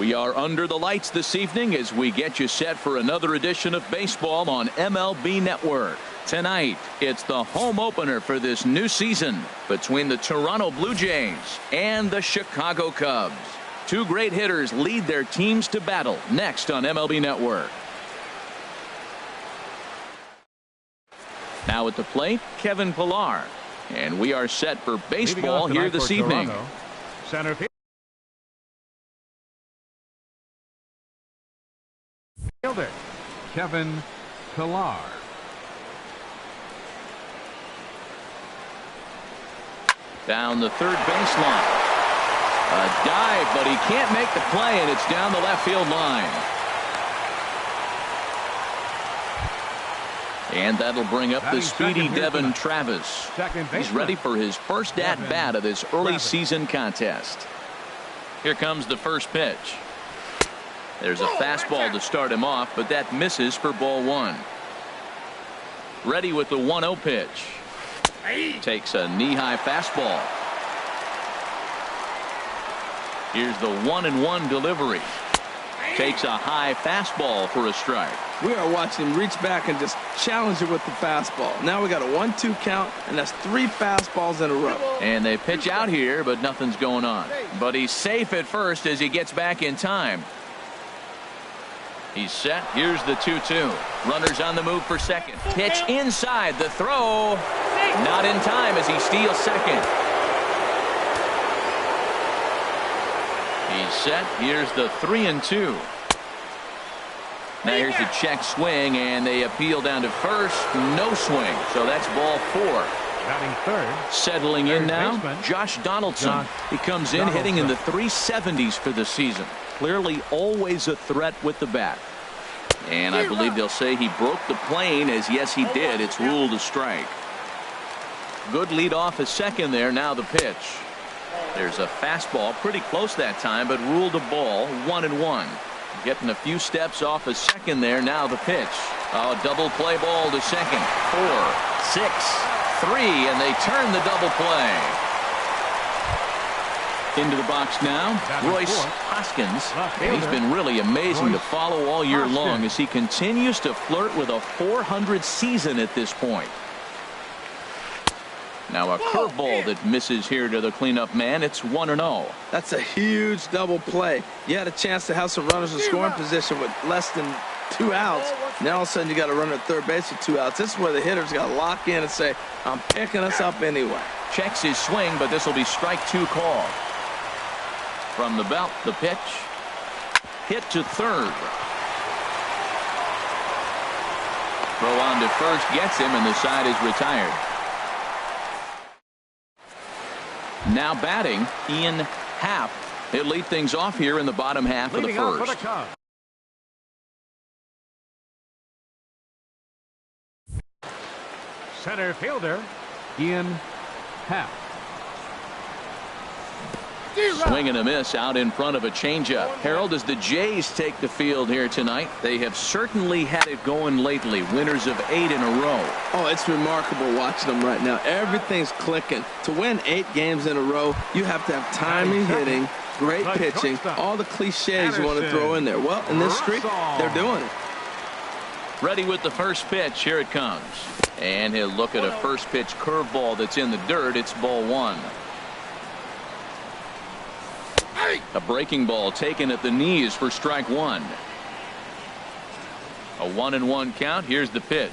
We are under the lights this evening as we get you set for another edition of baseball on MLB Network. Tonight, it's the home opener for this new season between the Toronto Blue Jays and the Chicago Cubs. Two great hitters lead their teams to battle next on MLB Network. Now at the plate, Kevin Pillar. And we are set for baseball here this evening. Center fielder Kevin Pillar. Down the third baseline. A dive, but he can't make the play, and it's down the left field line. And that'll bring up the speedy Devin Travis. He's ready for his first at-bat of this early season contest. Here comes the first pitch. There's a fastball to start him off, but that misses for ball one. Ready with the 1-0 pitch. Takes a knee-high fastball. Here's the 1-1 delivery. Takes a high fastball for a strike. We are watching him reach back and just challenge it with the fastball. Now we got a 1-2 count, and that's 3 fastballs in a row. And they pitch out here, but nothing's going on. But he's safe at first as he gets back in time. He's set. Here's the 2-2. Runners on the move for second. Pitch inside. The throw. Not in time as he steals second. He's set. Here's the 3-2. Now here's the check swing, and they appeal down to first. No swing. So that's ball 4. Batting third. Settling in now, Josh Donaldson. He comes in hitting in the 370s for the season. Clearly always a threat with the bat. And I believe they'll say he broke the plane, as yes he did. It's ruled a strike. Good lead off a second there. Now the pitch. There's a fastball pretty close that time, but ruled a ball. 1-1. Getting a few steps off a second there. Now the pitch. Oh, double play ball to second. 4, 6, 3, and they turn the double play. Into the box now, Royce Hoskins. And he's been really amazing to follow all year long as he continues to flirt with a .400 season at this point. Now a curveball that misses here to the cleanup man. It's 1-0. That's a huge double play. You had a chance to have some runners in scoring position with less than 2 outs. Now all of a sudden you got a runner at third base with 2 outs. This is where the hitter's got to lock in and say, I'm picking us up anyway. Checks his swing, but this will be strike 2 call. From the belt, the pitch. Hit to third. Throw on to first gets him, and the side is retired. Now batting, Ian Happ. He'll lead things off here in the bottom half of the first. Center fielder Ian Happ. Swing and a miss out in front of a changeup. Harold, as the Jays take the field here tonight, they have certainly had it going lately. Winners of 8 in a row. Oh, it's remarkable watching them right now. Everything's clicking. To win 8 games in a row, you have to have timing hitting, great pitching, all the cliches you want to throw in there. Well, in this streak, they're doing it. Ready with the first pitch. Here it comes. And he'll look at a first pitch curveball that's in the dirt. It's ball 1. A breaking ball taken at the knees for strike 1. A 1-1 count. Here's the pitch.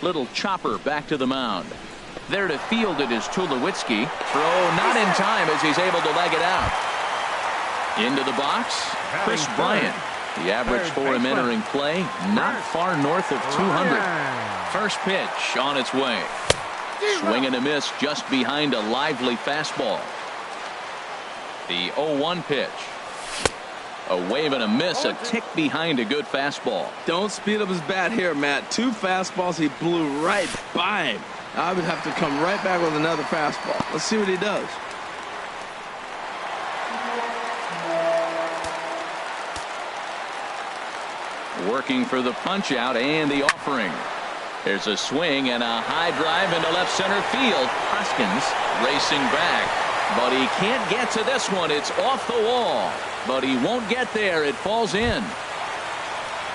Little chopper back to the mound. There to field it is Tulowitzki. Throw not in time as he's able to leg it out. Into the box, Chris Bryant. The average for him entering play, not far north of 200. First pitch on its way. Swing and a miss just behind a lively fastball. The 0-1 pitch. A wave and a miss, a tick behind a good fastball. Don't speed up his bat here, Matt. 2 fastballs, he blew right by him. I would have to come right back with another fastball. Let's see what he does. Working for the punch out and the offering. There's a swing and a high drive into left center field. Hoskins racing back. But he can't get to this one. It's off the wall. But he won't get there. It falls in.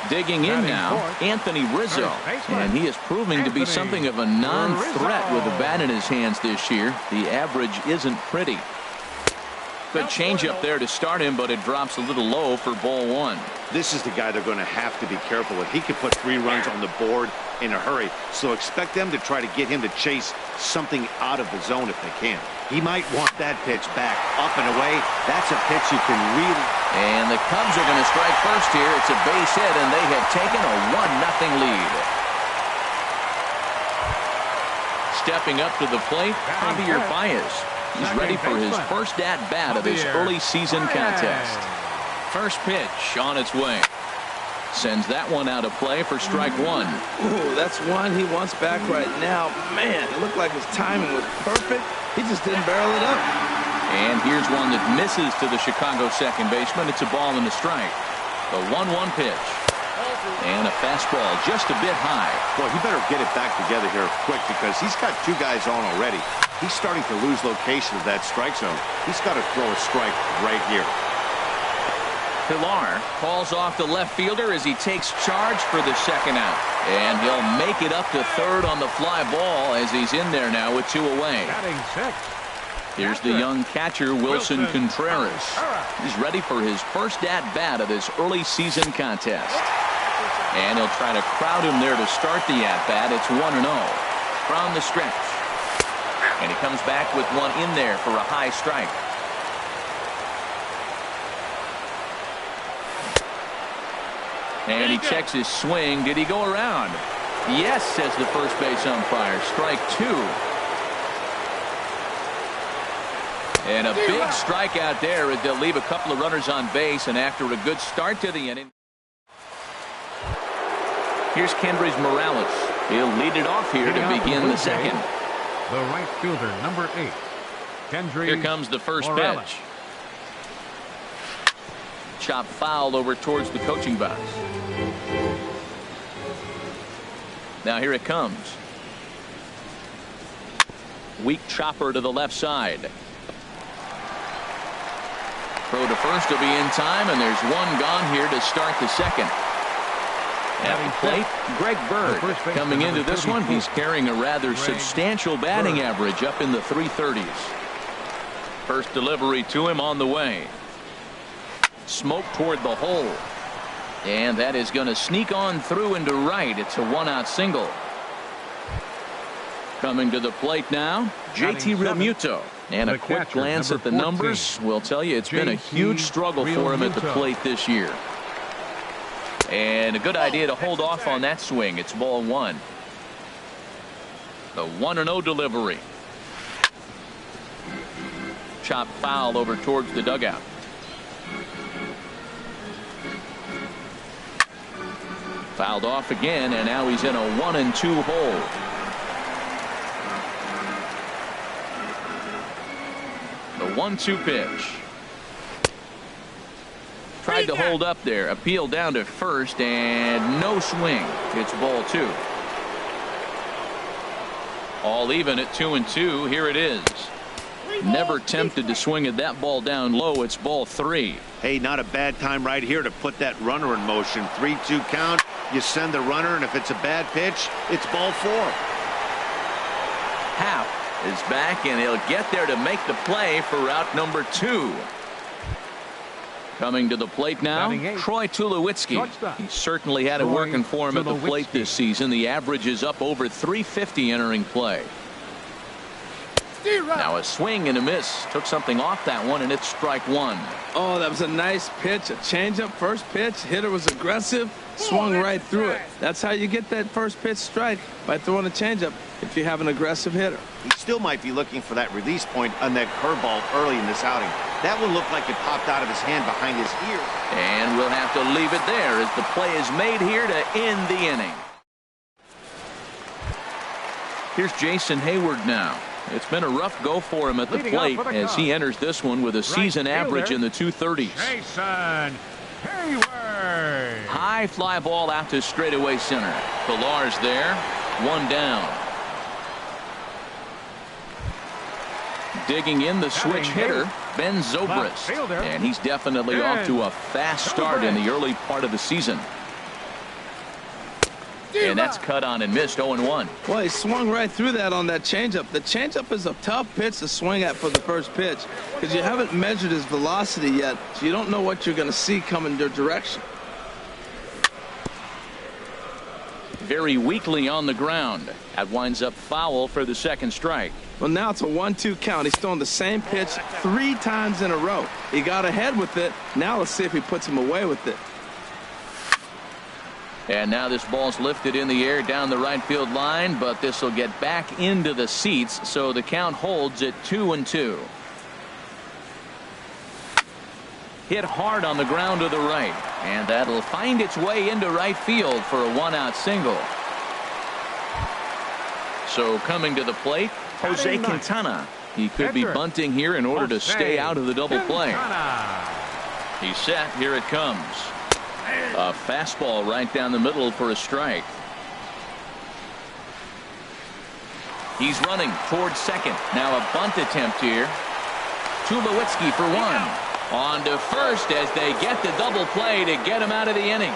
Digging in now, Anthony Rizzo. And he is proving to be something of a non-threat with a bat in his hands this year. The average isn't pretty. Good changeup there to start him, but it drops a little low for ball one. This is the guy they're going to have to be careful with. He could put 3 runs on the board in a hurry, so expect them to try to get him to chase something out of the zone if they can. He might want that pitch back, up and away. That's a pitch you can really... And the Cubs are going to strike first here. It's a base hit, and they have taken a 1-0 lead. Stepping up to the plate, Javier Baez. He's ready for his first at-bat of this early season contest. First pitch on its way. Sends that one out of play for strike one. Ooh, that's one he wants back right now. Man, it looked like his timing was perfect. He just didn't barrel it up. And here's one that misses to the Chicago second baseman. It's a ball and a strike. The 1-1 pitch. And a fastball just a bit high. Boy, he better get it back together here quick because he's got 2 guys on already. He's starting to lose location of that strike zone. He's got to throw a strike right here. Pilar calls off the left fielder as he takes charge for the second out. And he'll make it up to third on the fly ball as he's in there now with 2 away. Here's the young catcher, Wilson Contreras. He's ready for his first at-bat of this early season contest. And he'll try to crowd him there to start the at-bat. It's 1-0 from the stretch. And he comes back with one in there for a high strike. And he checks his swing. Did he go around? Yes, says the first base umpire. Strike 2. And a big strikeout there as they'll leave a couple of runners on base. And after a good start to the inning. Here's Kendrys Morales. He'll lead it off here to begin the second. The right fielder, number 8. Kendrys. Here comes the first Morales. pitch. Chop foul over towards the coaching box. Now here it comes. Weak chopper to the left side. Throw to first will be in time, and there's one gone here to start the second. At the plate, Greg Bird. Coming into this one, he's carrying a rather substantial batting average up in the 330s. First delivery to him on the way. Smoke toward the hole. And that is going to sneak on through into right. It's a 1-out single. Coming to the plate now, JT Realmuto. And a quick glance at the numbers will tell you it's been a huge struggle for him at the plate this year. And a good idea to hold off on that swing. It's ball one. The 1-0 delivery. Chop foul over towards the dugout. Fouled off again, and now he's in a 1-2 hole. The 1-2 pitch. Tried to hold up there. Appeal down to first, and no swing. It's ball 2. All even at 2-2. Here it is. Never tempted to swing at that ball down low. It's ball 3. Hey, not a bad time right here to put that runner in motion. 3-2 count. You send the runner, and if it's a bad pitch, it's ball 4. Happ is back, and he'll get there to make the play for route number 2. Coming to the plate now, Troy Tulowitzki. He certainly had it working for him at the plate this season. The average is up over 350 entering play. Now a swing and a miss. Took something off that one, and it's strike 1. Oh, that was a nice pitch. A changeup first pitch. Hitter was aggressive. Swung right through it. That's how you get that first pitch strike, by throwing a changeup if you have an aggressive hitter. He still might be looking for that release point on that curveball early in this outing. That one looked like it popped out of his hand behind his ear. And we'll have to leave it there as the play is made here to end the inning. Here's Jason Hayward now. It's been a rough go for him at the plate as he enters this one with a season average in the 230s. Jason Hayward. High fly ball out to straightaway center. Pilar's there. One down. Digging in, the switch hitter, Ben Zobrist. And he's definitely off to a fast start in the early part of the season. And that's cut on and missed, 0-1. Well, he swung right through that on that changeup. The changeup is a tough pitch to swing at for the first pitch because you haven't measured his velocity yet, so you don't know what you're going to see coming your direction. Very weakly on the ground. That winds up foul for the second strike. Well, now it's a 1-2 count. He's throwing the same pitch 3 times in a row. He got ahead with it. Now let's see if he puts him away with it. And now this ball's lifted in the air down the right field line, but this will get back into the seats, so the count holds at 2-2. Hit hard on the ground to the right, and that'll find its way into right field for a 1-out single. So coming to the plate, Jose Quintana. He could be bunting here in order to stay out of the double play. He's set. Here it comes. A fastball right down the middle for a strike. He's running towards second. Now a bunt attempt here. Tulowitzki for 1. On to first as they get the double play to get him out of the inning.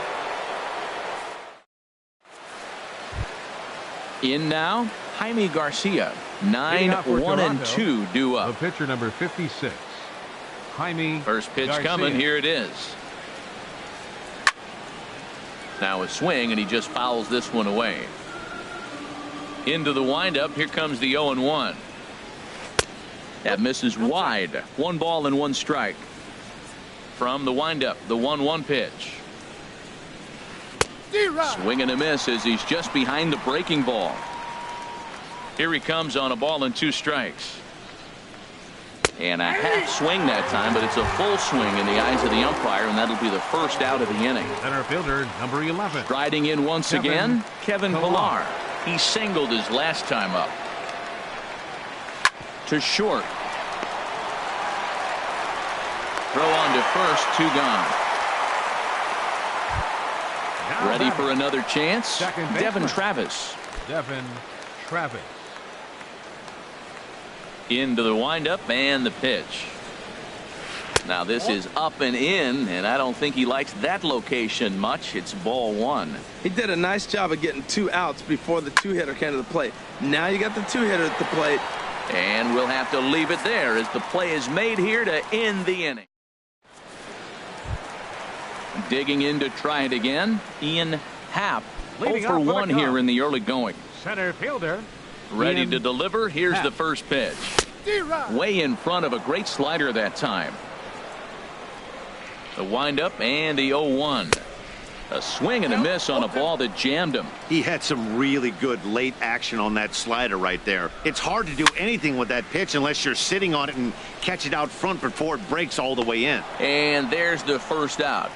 In now, Jaime Garcia. 9-1-2 due up. The pitcher number 56, Jaime First pitch Garcia. coming. Here it is. Now a swing, and he just fouls this one away. Into the windup. Here comes the 0-1. That misses wide. 1 ball and 1 strike. From the windup, the 1-1 pitch. Swing and a miss as he's just behind the breaking ball. Here he comes on a ball and 2 strikes. And a half swing that time, but it's a full swing in the eyes of the umpire, and that'll be the first out of the inning. Center fielder number 11. Striding in once again, Kevin Pillar. He singled his last time up. To short. Throw on to first, 2 gone. Ready for another chance. Devin Travis. Devin Travis. Into the windup and the pitch. Now this is up and in, and I don't think he likes that location much. It's ball 1. He did a nice job of getting 2 outs before the 2-hitter came to the plate. Now you got the 2-hitter at the plate. And we'll have to leave it there as the play is made here to end the inning. Digging in to try it again, Ian Happ. 0 for 1 here in the early going. Center fielder. Ready Ian to deliver. Here's Happ. the first pitch. Way in front of a great slider that time. The windup and the 0-1. A swing and a miss on a ball that jammed him. He had some really good late action on that slider right there. It's hard to do anything with that pitch unless you're sitting on it and catch it out front before it breaks all the way in. And there's the first out.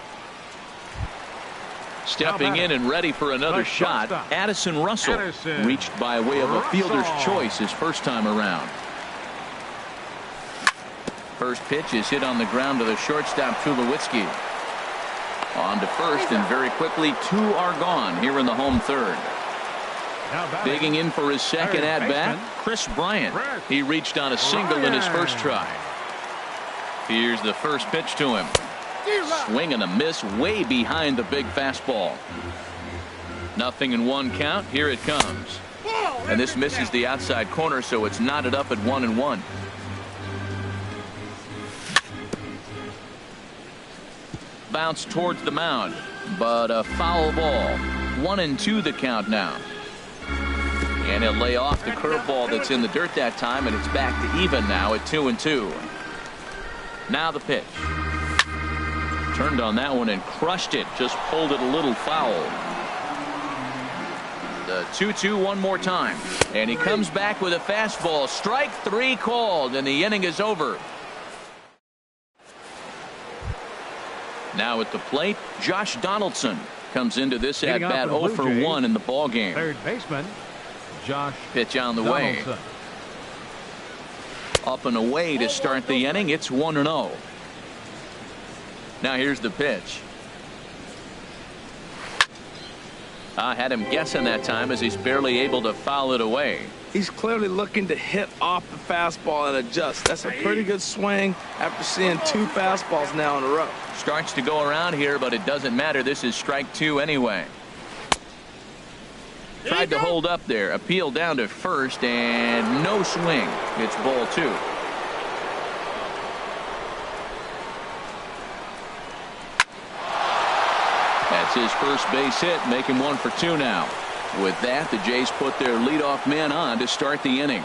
Stepping in and ready for another shot, Addison Russell. Reached by way of a fielder's choice his first time around. First pitch is hit on the ground to the shortstop, Tulowitzki. On to first, and very quickly 2 are gone here in the home third. Digging in for his second at-bat, Chris Bryant. He reached on a single in his first try. Here's the first pitch to him. Swing and a miss way behind the big fastball. 0-1 count. Here it comes. And this misses the outside corner, so it's knotted up at 1-1. Bounce towards the mound, but a foul ball. 1-2 the count now. And he'll lay off the curveball that's in the dirt that time, and it's back to even now at 2-2. Now the pitch. Turned on that one and crushed it. Just pulled it a little foul. The 2-2 one more time. And he comes back with a fastball. Strike 3 called, and the inning is over. Now at the plate, Josh Donaldson comes into this at-bat 0 for 1 in the ball game. Third baseman, Josh Pitch on the way. Up and away to start the inning. It's 1-0. Now here's the pitch. I had him guessing that time as he's barely able to foul it away. He's clearly looking to hit off the fastball and adjust. That's a pretty good swing after seeing 2 fastballs now in a row. Starts to go around here, but it doesn't matter. This is strike 2 anyway. Tried to hold up there. Appeal down to first, and no swing. It's ball 2. That's his first base hit, making 1 for 2 now. With that, the Jays put their leadoff man on to start the inning.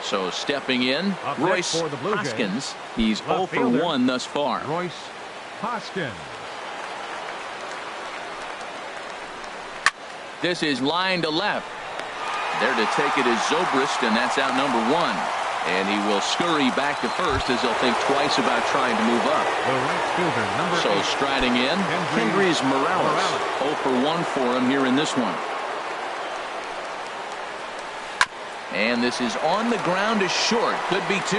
So stepping in, Royce Hoskins. He's 0 for 1 thus far. Royce Hoskins. This is line to left. There to take it is Zobrist, and that's out number 1. And he will scurry back to first as he'll think twice about trying to move up. The right fielder, number 8. So striding in, Kendrys Morales. 0 for 1 for him here in this one. And this is on the ground to short. Could be 2.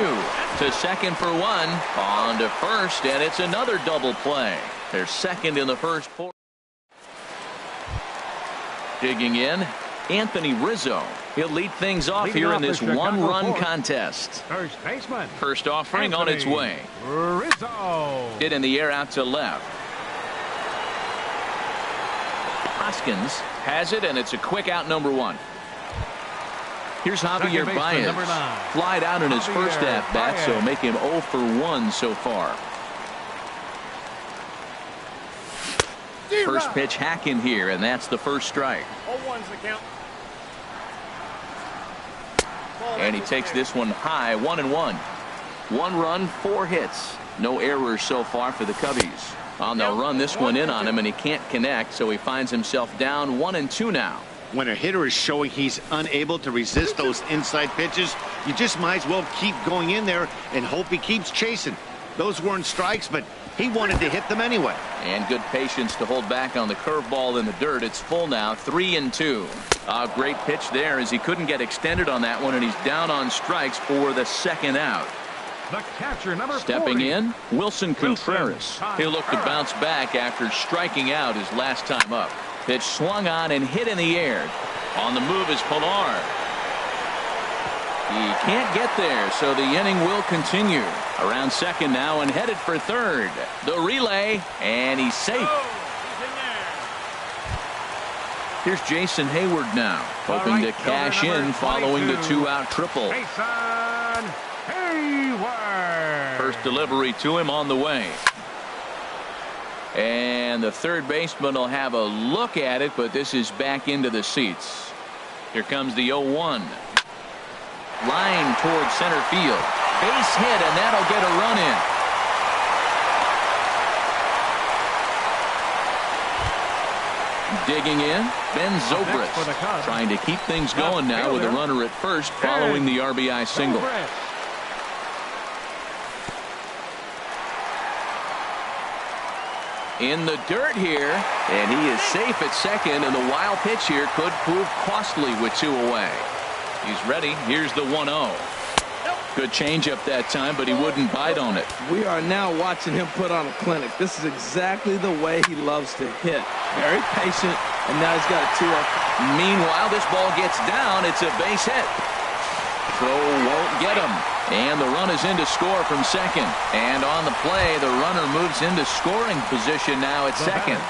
To second for 1. On to first, and it's another double play. They're second in the first 4. Digging in, Anthony Rizzo. He'll lead things off here in this 1-run contest. First baseman. First offering on its way. Rizzo. Hit in the air out to left. Hoskins has it, and it's a quick out number 1. Here's Javier Baez. Flied out in his first at-bat, so make him 0 for 1 so far. First pitch hacking here, and that's the first strike. 0-1's the count. And he takes this one high, 1-1. 1 run, 4 hits. No errors so far for the Cubbies. Well, they'll run this one in on him, and he can't connect, so he finds himself down 1-2 now. When a hitter is showing he's unable to resist those inside pitches, you just might as well keep going in there and hope he keeps chasing. Those weren't strikes, but he wanted to hit them anyway. And good patience to hold back on the curveball in the dirt. It's full now, 3-2. A great pitch there as he couldn't get extended on that one, and he's down on strikes for the second out. The catcher, number Stepping 40. in, Wilson Contreras. He'll look to bounce back after striking out his last time up. Pitch swung on and hit in the air. On the move is Pilar. He can't get there, so the inning will continue. Around second now and headed for third. The relay, and he's safe. Here's Jason Hayward now, hoping to cash in following the 2-out triple. Jason Hayward. First delivery to him on the way. And the third baseman will have a look at it, but this is back into the seats. Here comes the 0-1. Line towards center field. Base hit, and that'll get a run in. Digging in, Ben Zobrist, trying to keep things going now with a runner at first following the RBI single. In the dirt here, and he is safe at second, and the wild pitch here could prove costly with 2 away. He's ready. Here's the 1-0. Good changeup that time, but he wouldn't bite on it. We are now watching him put on a clinic. This is exactly the way he loves to hit. Very patient, and now he's got a 2-0. Meanwhile, this ball gets down. It's a base hit. Throw won't get him. And the run is in to score from second. And on the play, the runner moves into scoring position now at second.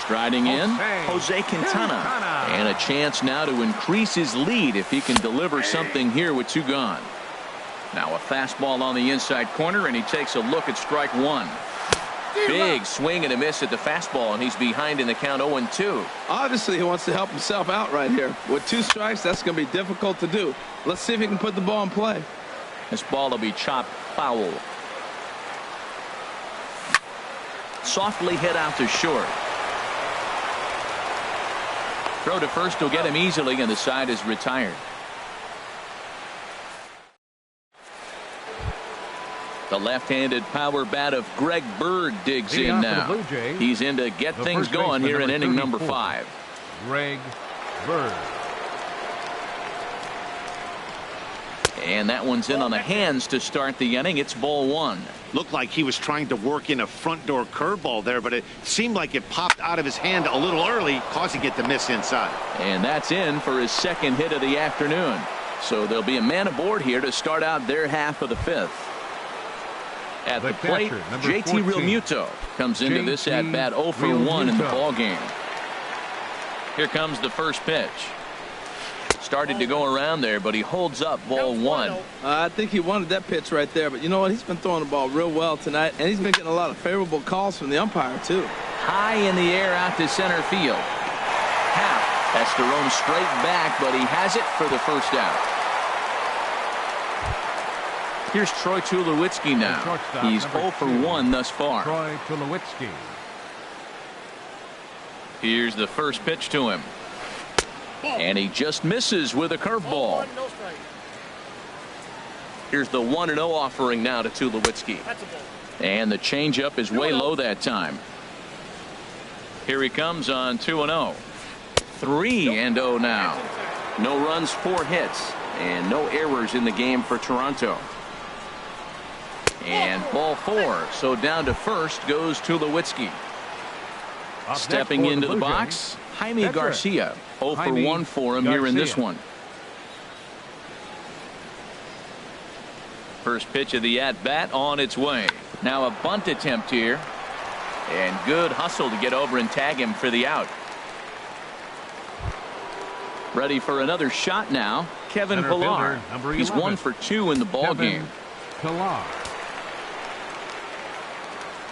Striding in, Jose Quintana. And a chance now to increase his lead if he can deliver something here with 2 gone. Now a fastball on the inside corner, and he takes a look at strike 1. Big swing and a miss at the fastball, and he's behind in the count 0-2. Obviously, he wants to help himself out right here. With 2 strikes, that's going to be difficult to do. Let's see if he can put the ball in play. This ball will be chopped foul. Softly hit out to short. Throw to first will get him easily, and the side is retired. The left-handed power bat of Greg Bird digs in now. He's in to get things going here in inning number 5. Greg Bird. And that one's in on the hands to start the inning. It's ball one. Looked like he was trying to work in a front door curveball there, but it seemed like it popped out of his hand a little early, causing it to miss inside. And that's in for his second hit of the afternoon. So there'll be a man aboard here to start out their half of the fifth. At the plate, JT Realmuto comes into this at bat 0 for 1 in the ball game. Here comes the first pitch. Started to go around there, but he holds up ball one. I think he wanted that pitch right there, but you know what? He's been throwing the ball real well tonight, and he's been getting a lot of favorable calls from the umpire, too. High in the air out to center field. Happ has to roam straight back, but he has it for the first out. Here's Troy Tulowitzki now. He's 0 for 1 thus far. Troy Tulowitzki. Here's the first pitch to him. And he just misses with a curveball. Here's the 1-0 offering now to Tulowitzki. And the changeup is way low that time. Here he comes on 2-0. 3-0 now. No runs, 4 hits, and no errors in the game for Toronto. And ball 4. So down to first goes Tulowitzki. Stepping into the box, Jaime Garcia. 0 for 1 for him here in this one. First pitch of the at-bat on its way. Now a bunt attempt here. And good hustle to get over and tag him for the out. Ready for another shot now. Kevin Pillar. He's 1 for 2 in the ball game. Pillar.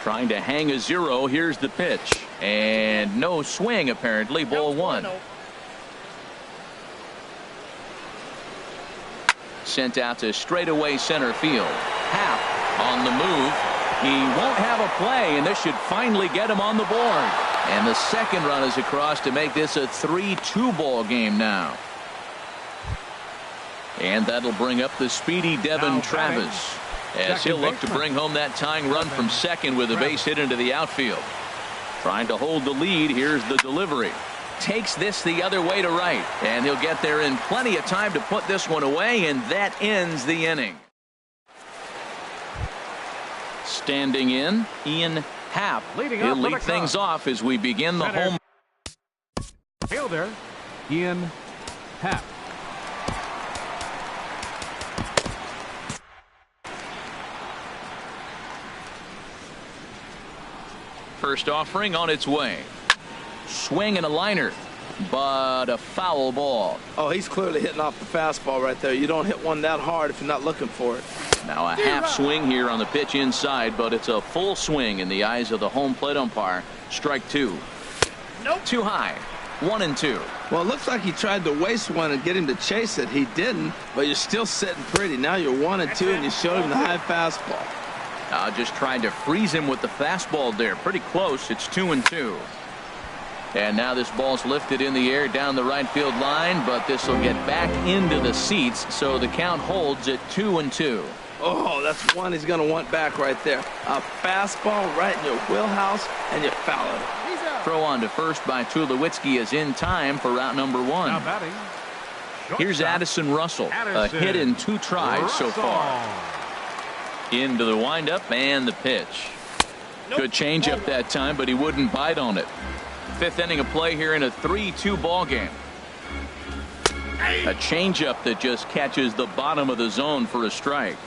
Trying to hang a 0. Here's the pitch. And no swing apparently. Ball 1. Sent out to straightaway center field. Happ on the move. He won't have a play, and this should finally get him on the board. And the second run is across to make this a 3-2 ball game now. And that'll bring up the speedy Devin Travis, as he'll look to bring home that tying run from second with a base hit into the outfield. Trying to hold the lead. Here's the delivery. Takes this the other way to right, and he'll get there in plenty of time to put this one away, and that ends the inning. Standing in, Ian Happ. He'll lead things off as we begin the home. Fielder, Ian Happ. First offering on its way. Swing and a liner, but a foul ball. Oh, he's clearly hitting off the fastball right there. You don't hit one that hard if you're not looking for it. Now a half swing here on the pitch inside, but it's a full swing in the eyes of the home plate umpire. Strike 2. Nope. Too high. 1-2. Well, it looks like he tried to waste one and get him to chase it. He didn't, but you're still sitting pretty. Now you're 1-2, and you showed him the high fastball. Just trying to freeze him with the fastball there. Pretty close. It's 2-2. And now this ball's lifted in the air down the right field line, but this will get back into the seats, so the count holds at 2-2. Oh, that's one he's going to want back right there. A fastball right in your wheelhouse, and you foul it. Throw on to first by Tulowitzki is in time for route number 1. Now batting. Here's Addison Russell. A hit in 2 tries so far. Into the windup and the pitch. Good changeup that time, but he wouldn't bite on it. 5th inning of play here in a 3-2 ball game. A changeup that just catches the bottom of the zone for a strike.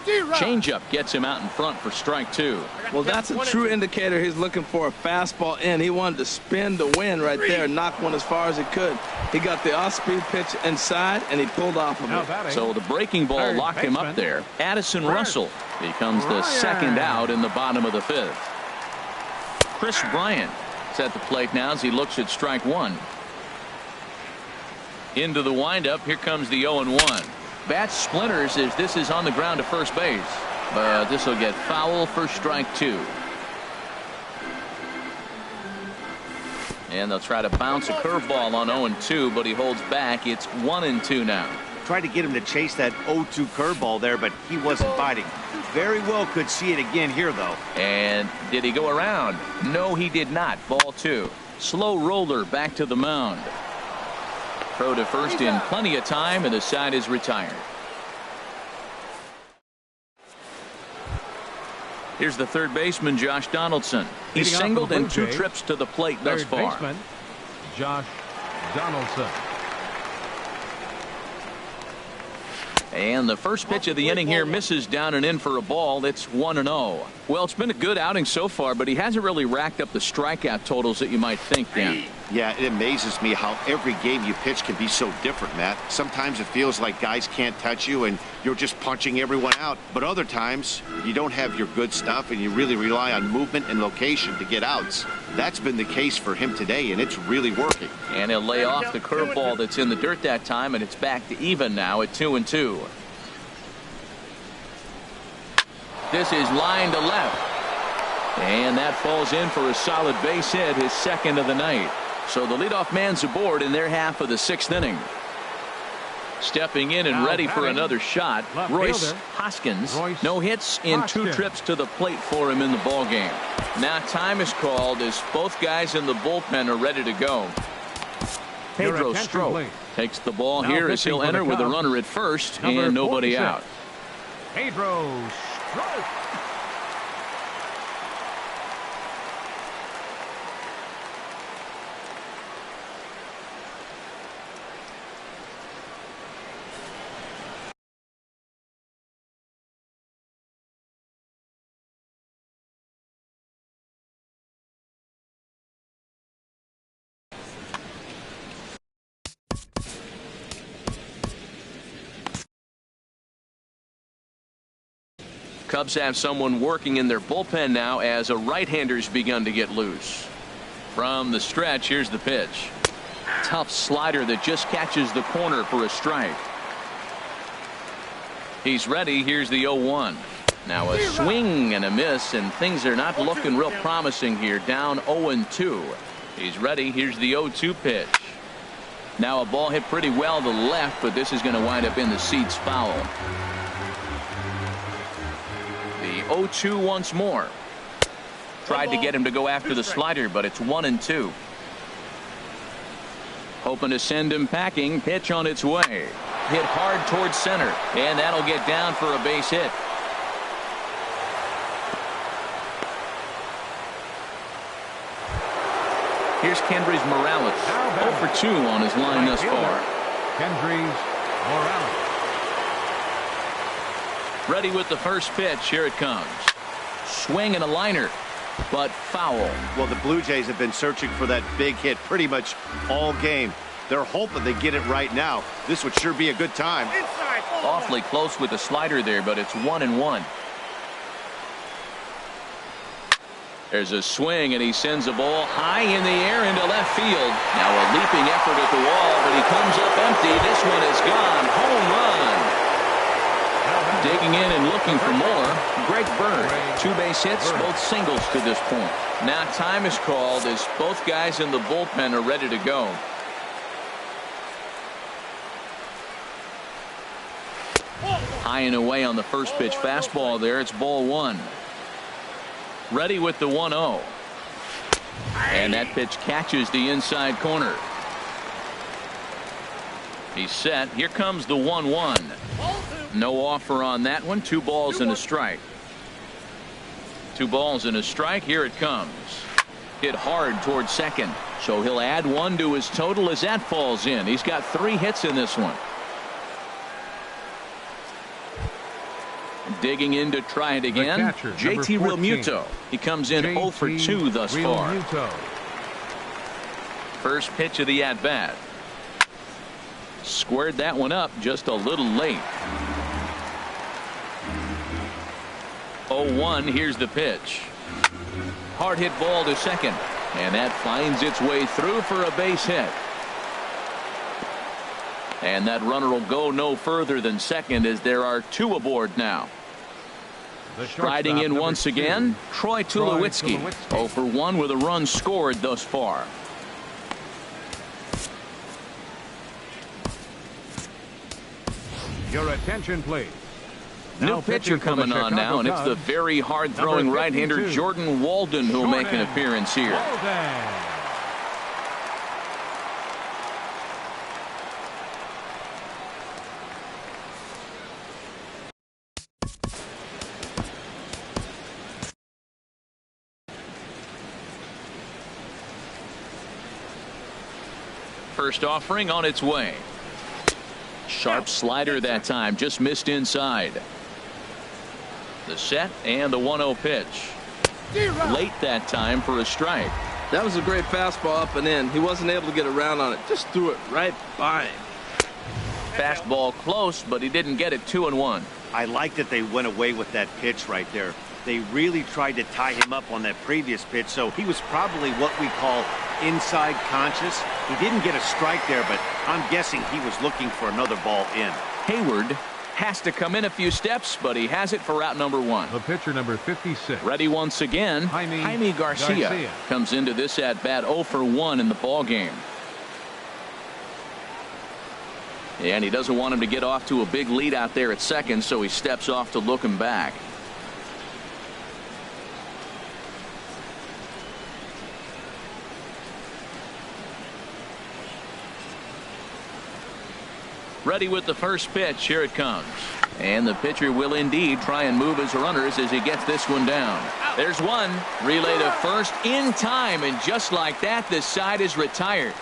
Changeup gets him out in front for strike 2. Well, that's a true indicator he's looking for a fastball in. He wanted to spin the wind right there, knock one as far as he could. He got the off-speed pitch inside, and he pulled off of it. So the breaking ball locked him up there. Addison Russell becomes the second out in the bottom of the 5th. Chris Bryant is at the plate now as he looks at strike 1. Into the windup. Here comes the 0-1. Bat splinters as this is on the ground to first base, but this will get foul for strike 2. And they'll try to bounce a curveball on 0-2, but he holds back. It's 1-2 now. Tried to get him to chase that 0-2 curveball there, but he wasn't biting. Very well could see it again here, though. And did he go around? No, he did not. Ball 2. Slow roller back to the mound. Throw to first in plenty of time, and the side is retired. Here's the third baseman, Josh Donaldson. He's singled in 2 trips to the plate thus far. Baseman, Josh Donaldson. And the first pitch of the inning here misses down and in for a ball. It's 1-0. Well, it's been a good outing so far, but he hasn't really racked up the strikeout totals that you might think, Dan. Yeah, it amazes me how every game you pitch can be so different, Matt. Sometimes it feels like guys can't touch you and you're just punching everyone out. But other times you don't have your good stuff and you really rely on movement and location to get outs. That's been the case for him today, and it's really working. And he'll lay off the curveball that's in the dirt that time, and it's back to even now at 2-2. This is line to left. And that falls in for a solid base hit, his second of the night. So the leadoff man's aboard in their half of the 6th inning. Stepping in and ready for another shot, Royce Hoskins. No hits in 2 trips to the plate for him in the ballgame. Now time is called as both guys in the bullpen are ready to go. Pedro Strop takes the ball here as he'll enter with a runner at first and nobody out. Pedro Strop. Cubs have someone working in their bullpen now as a right-hander's begun to get loose. From the stretch, here's the pitch. Tough slider that just catches the corner for a strike. He's ready. Here's the 0-1. Now a swing and a miss, and things are not looking real promising here. Down 0-2. He's ready. Here's the 0-2 pitch. Now a ball hit pretty well to the left, but this is going to wind up in the seats foul. The 0-2 once more. Tried to get him to go after the slider, but it's 1-2. Hoping to send him packing. Pitch on its way. Hit hard towards center, and that'll get down for a base hit. Here's Kendrys Morales. 0 for 2 on his line thus far. Kendrys Morales. Ready with the first pitch. Here it comes. Swing and a liner, but foul. Well, the Blue Jays have been searching for that big hit pretty much all game. They're hoping they get it right now. This would sure be a good time. Awfully close with the slider there, but it's 1-1. There's a swing, and he sends a ball high in the air into left field. Now a leaping effort at the wall, but he comes up empty. This one is gone. Home run. Digging in and looking for more, Greg Bird. 2 base hits, both singles to this point. Now time is called as both guys in the bullpen are ready to go. High and away on the first pitch fastball there. It's ball 1. Ready with the 1-0. And that pitch catches the inside corner. He's set. Here comes the 1-1. No offer on that one. 2 balls and a strike. 2 balls and a strike. Here it comes. Hit hard towards second. So he'll add 1 to his total as that falls in. He's got 3 hits in this one. Digging in to try it again. JT Realmuto. He comes in 0 for 2 thus far. First pitch of the at-bat. Squared that one up just a little late. 0-1. Here's the pitch. Hard hit ball to second, and that finds its way through for a base hit. And that runner will go no further than second as there are 2 aboard now. Striding in once again, Troy Tulowitzki. 0 for 1 with a run scored thus far. Your attention, please. New pitcher coming on now, and it's the very hard-throwing right-hander Jordan Walden who will make an appearance here. First offering on its way. Sharp slider that time, just missed inside. The set and the 1-0 pitch. Late that time for a strike. That was a great fastball up and in. He wasn't able to get around on it. Just threw it right by him. Fastball close, but he didn't get it. 2-1. I like that they went away with that pitch right there. They really tried to tie him up on that previous pitch, so he was probably what we call inside conscious. He didn't get a strike there, but I'm guessing he was looking for another ball in. Hayward has to come in a few steps, but he has it for out number 1. The pitcher, number 56. Ready once again. Jaime Garcia comes into this at bat 0 for 1 in the ball game. And he doesn't want him to get off to a big lead out there at second, so he steps off to look him back. Ready with the first pitch. Here it comes. And the pitcher will indeed try and move his runners as he gets this one down. There's one. Relay to first in time, and just like that, the side is retired.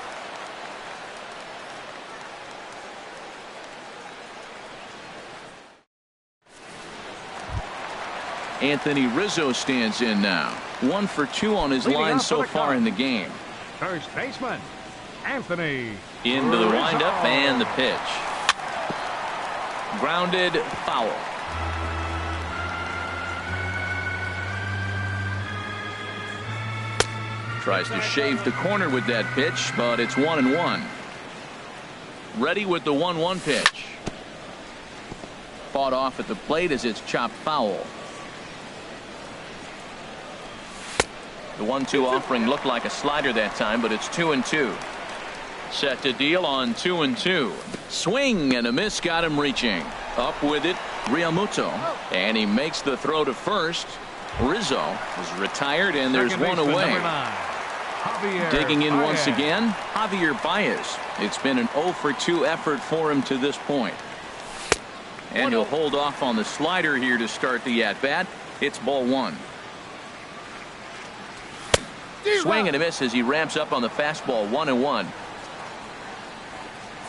Anthony Rizzo stands in now. 1 for 2 on his line so far in the game. First baseman, Anthony Into the windup and the pitch. Grounded, foul. Tries to shave the corner with that pitch, but it's 1-1. Ready with the 1-1 pitch. Fought off at the plate as it's chopped foul. The 1-2 offering looked like a slider that time, but it's 2-2. Set to deal on 2-2. Swing and a miss, got him reaching. Up with it, Realmuto. And he makes the throw to first. Rizzo is retired, and there's one away. Digging in once again, Javier Baez. It's been an 0 for 2 effort for him to this point. And he'll hold off on the slider here to start the at-bat. It's ball 1. Swing and a miss as he ramps up on the fastball. 1-1.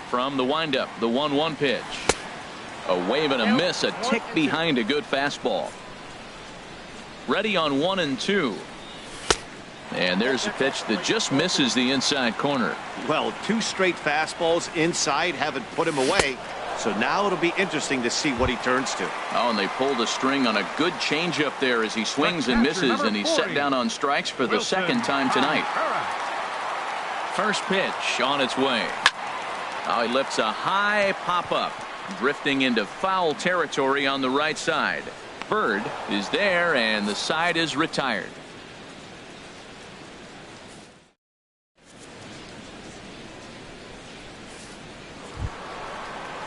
From the windup, the 1-1 pitch. A wave and a miss, a tick behind a good fastball. Ready on 1-2. And there's a pitch that just misses the inside corner. Well, 2 straight fastballs inside haven't put him away. So now it'll be interesting to see what he turns to. Oh, and they pulled a string on a good changeup there as he swings and misses, and he's set down on strikes for the second time tonight. First pitch on its way. Oh, he lifts a high pop-up, drifting into foul territory on the right side. Bird is there, and the side is retired.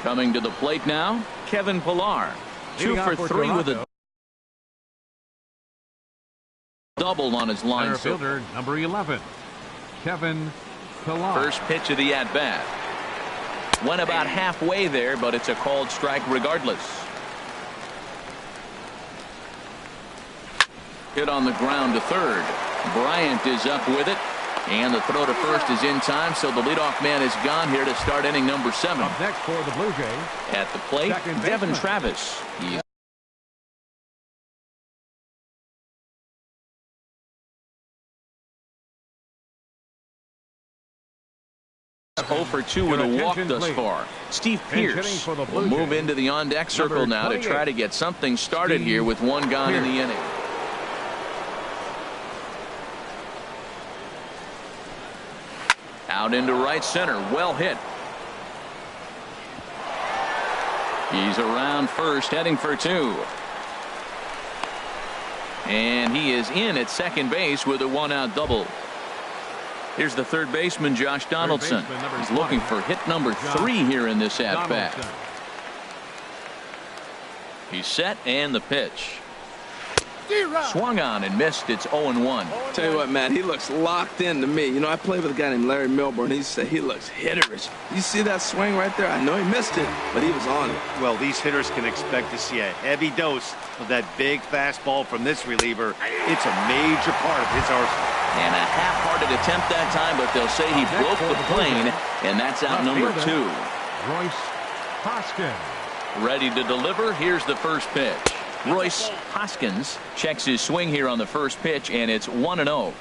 Coming to the plate now, Kevin Pillar. 2 for 3 with a double on his line. Center fielder, number 11, Kevin Pillar. First pitch of the at-bat. Went about halfway there, but it's a called strike regardless. Hit on the ground to third. Bryant is up with it. And the throw to first is in time, so the leadoff man is gone here to start inning number 7. Up next for the Blue Jays, at the plate, Devin Travis. He's 0 for 2 with a walk thus far. Steve Pearce will move into the on-deck circle now to try to get something started here with 1 gone in the inning. Out into right center. Well hit. He's around first, heading for 2. And he is in at second base with a 1-out double. Here's the third baseman, Josh Donaldson. He's looking for hit number 3 here in this at-bat. He's set, and the pitch. Swung on and missed. It's 0-1. Tell you what, Matt, he looks locked in to me. You know, I played with a guy named Larry Milburn. He said he looks hitterish. You see that swing right there? I know he missed it, but he was on it. Well, these hitters can expect to see a heavy dose of that big fastball from this reliever. It's a major part of his arsenal. And a half-hearted attempt that time, but they'll say he broke the plane, and that's out number 2. Royce Hoskins. Ready to deliver. Here's the first pitch. Royce Hoskins checks his swing here on the first pitch, and it's 1-0.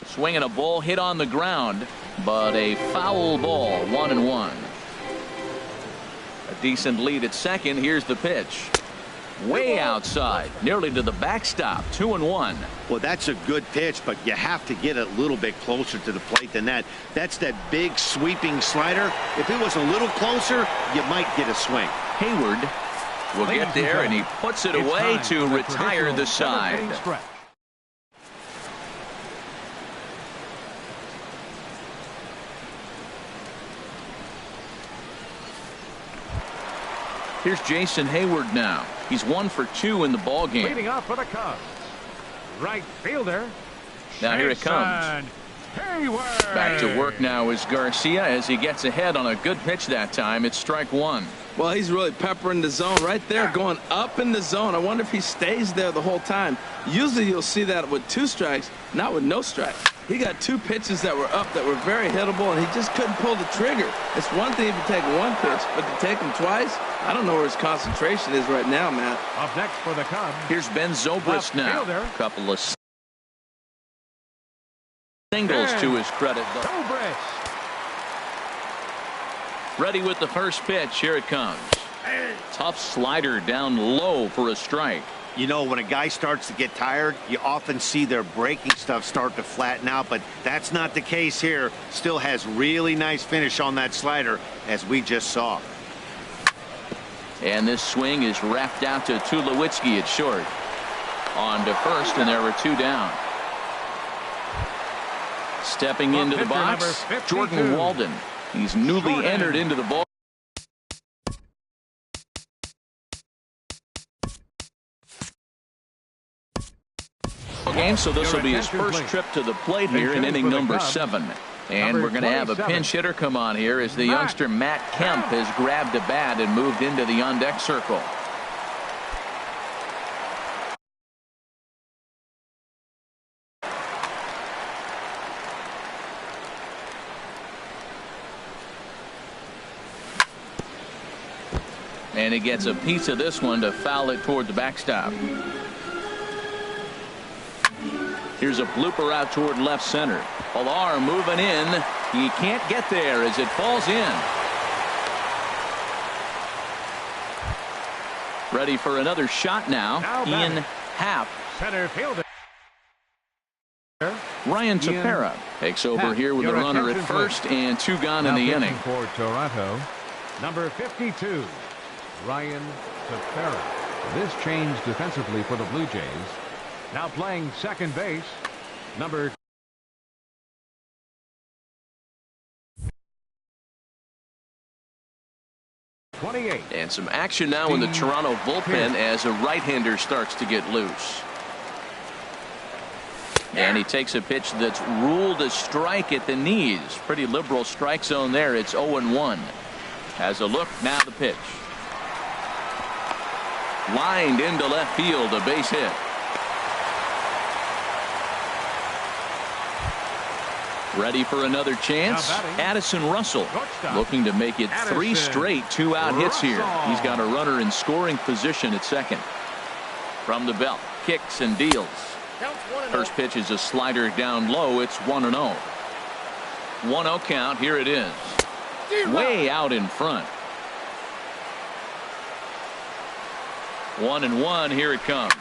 Swinging a ball hit on the ground, but a foul ball. 1-1. A decent lead at second. Here's the pitch. Way outside, nearly to the backstop. 2-1. Well, that's a good pitch, but you have to get a little bit closer to the plate than that. That's that big sweeping slider. If it was a little closer, you might get a swing. Hayward will get there, and he puts it away to retire the side. Here's Jason Hayward now. He's 1 for 2 in the ball game. Leading off for the Cubs, right fielder. Now here it comes. Hayward. Back to work now is Garcia as he gets ahead on a good pitch that time. It's strike 1. Well, he's really peppering the zone right there, going up in the zone. I wonder if he stays there the whole time. Usually you'll see that with 2 strikes, not with no strikes. He got 2 pitches that were up that were very hittable, and he just couldn't pull the trigger. It's one thing if you take 1 pitch, but to take him twice, I don't know where his concentration is right now, Matt. Up next for the Cubs. Here's Ben Zobrist now. A couple of singles to his credit. Ready with the first pitch. Here it comes. Tough slider down low for a strike. You know, when a guy starts to get tired, you often see their breaking stuff start to flatten out, but that's not the case here. Still has really nice finish on that slider, as we just saw. And this swing is wrapped out to Tulowitzki at short. On to first, and there were 2 down. Stepping into the box, Jordan Walden. He's newly entered into the ball game, so this will be his first trip to the plate here in inning number 7. And we're going to have a pinch hitter come on here as the youngster Matt Kemp has grabbed a bat and moved into the on-deck circle. And he gets a piece of this one to foul it toward the backstop. Here's a blooper out toward left center. Pilar moving in. He can't get there as it falls in. Ready for another shot now. Ian Happ. Center fielder. Ryan Tepera takes over here with a runner at first and 2 gone in the inning. For Toronto, number 52, Ryan Tepera. This changed defensively for the Blue Jays. Now playing second base, number 28. And some action now in the Toronto bullpen as a right-hander starts to get loose. And he takes a pitch that's ruled a strike at the knees. Pretty liberal strike zone there. It's 0-1. Has a look. Now the pitch. Lined into left field. A base hit. Ready for another chance. Addison Russell looking to make it 3 straight 2-out hits here. He's got a runner in scoring position at second. From the belt. Kicks and deals. First pitch is a slider down low. It's 1-0. 1-0 count. Here it is. Way out in front. 1-1. Here it comes.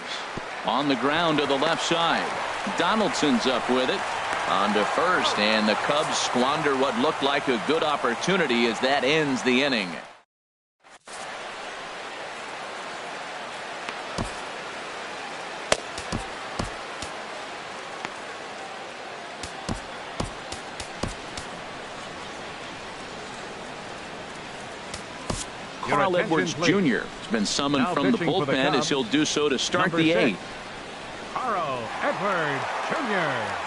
On the ground to the left side. Donaldson's up with it. On to first, and the Cubs squander what looked like a good opportunity as that ends the inning. Carl Edwards Jr. has been summoned from the bullpen as he'll do so to start the 8th. Carl Edwards Jr.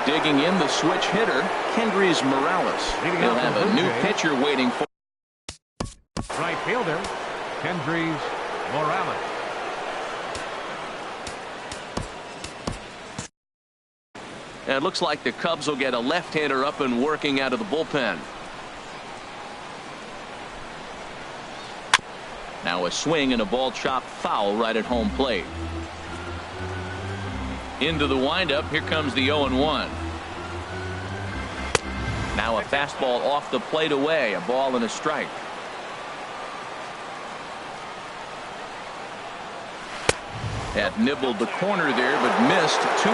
Digging in, the switch hitter, Kendrys Morales. He'll have a new pitcher waiting for. Right fielder, Kendrys Morales. And it looks like the Cubs will get a left-hander up and working out of the bullpen. Now a swing and a ball chopped foul right at home plate. Into the windup. Here comes the 0-1. Now a fastball off the plate away. A ball and a strike. That nibbled the corner there, but missed. 2-1.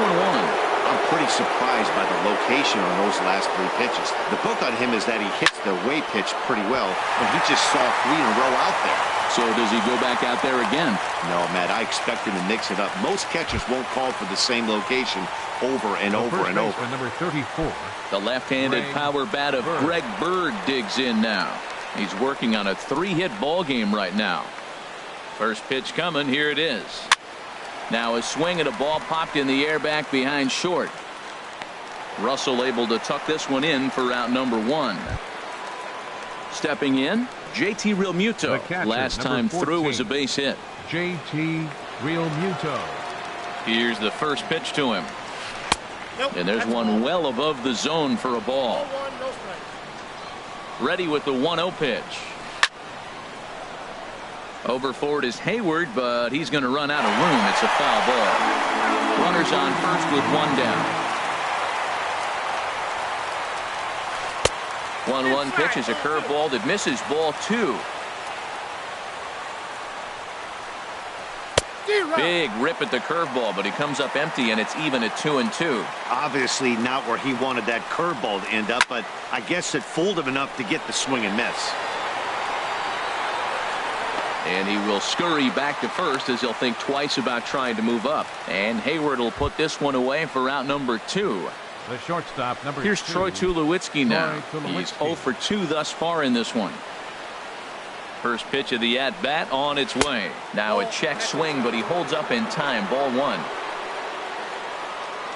I'm pretty surprised by the location on those last 3 pitches. The book on him is that he hits the way pitch pretty well, and he just saw 3 in a row out there. So does he go back out there again? No, Matt, I expect him to mix it up. Most catchers won't call for the same location over and over and over. Number 34. The left-handed power bat of Greg Bird digs in now. He's working on a 3-hit ball game right now. First pitch coming. Here it is. Now a swing and a ball popped in the air back behind short. Russell able to tuck this one in for out number 1. Stepping in, JT Realmuto. Catcher, last time 14. through was a base hit. JT Realmuto. Here's the first pitch to him. And there's one well above the zone for a ball. Ready with the 1-0 pitch. Over for it is Hayward, but he's going to run out of room. It's a foul ball. Runners on first with 1 down. 1-1 pitch is a curveball that misses, ball 2. Big rip at the curveball, but he comes up empty, and it's even at 2-2. Obviously not where he wanted that curveball to end up, but I guess it fooled him enough to get the swing and miss. And he will scurry back to first as he'll think twice about trying to move up. And Hayward will put this one away for out number 2. The shortstop, number 2. Here's Troy Tulowitzki now. He's 0 for 2 thus far in this one. First pitch of the at-bat on its way. Now a check swing, but he holds up in time. Ball 1.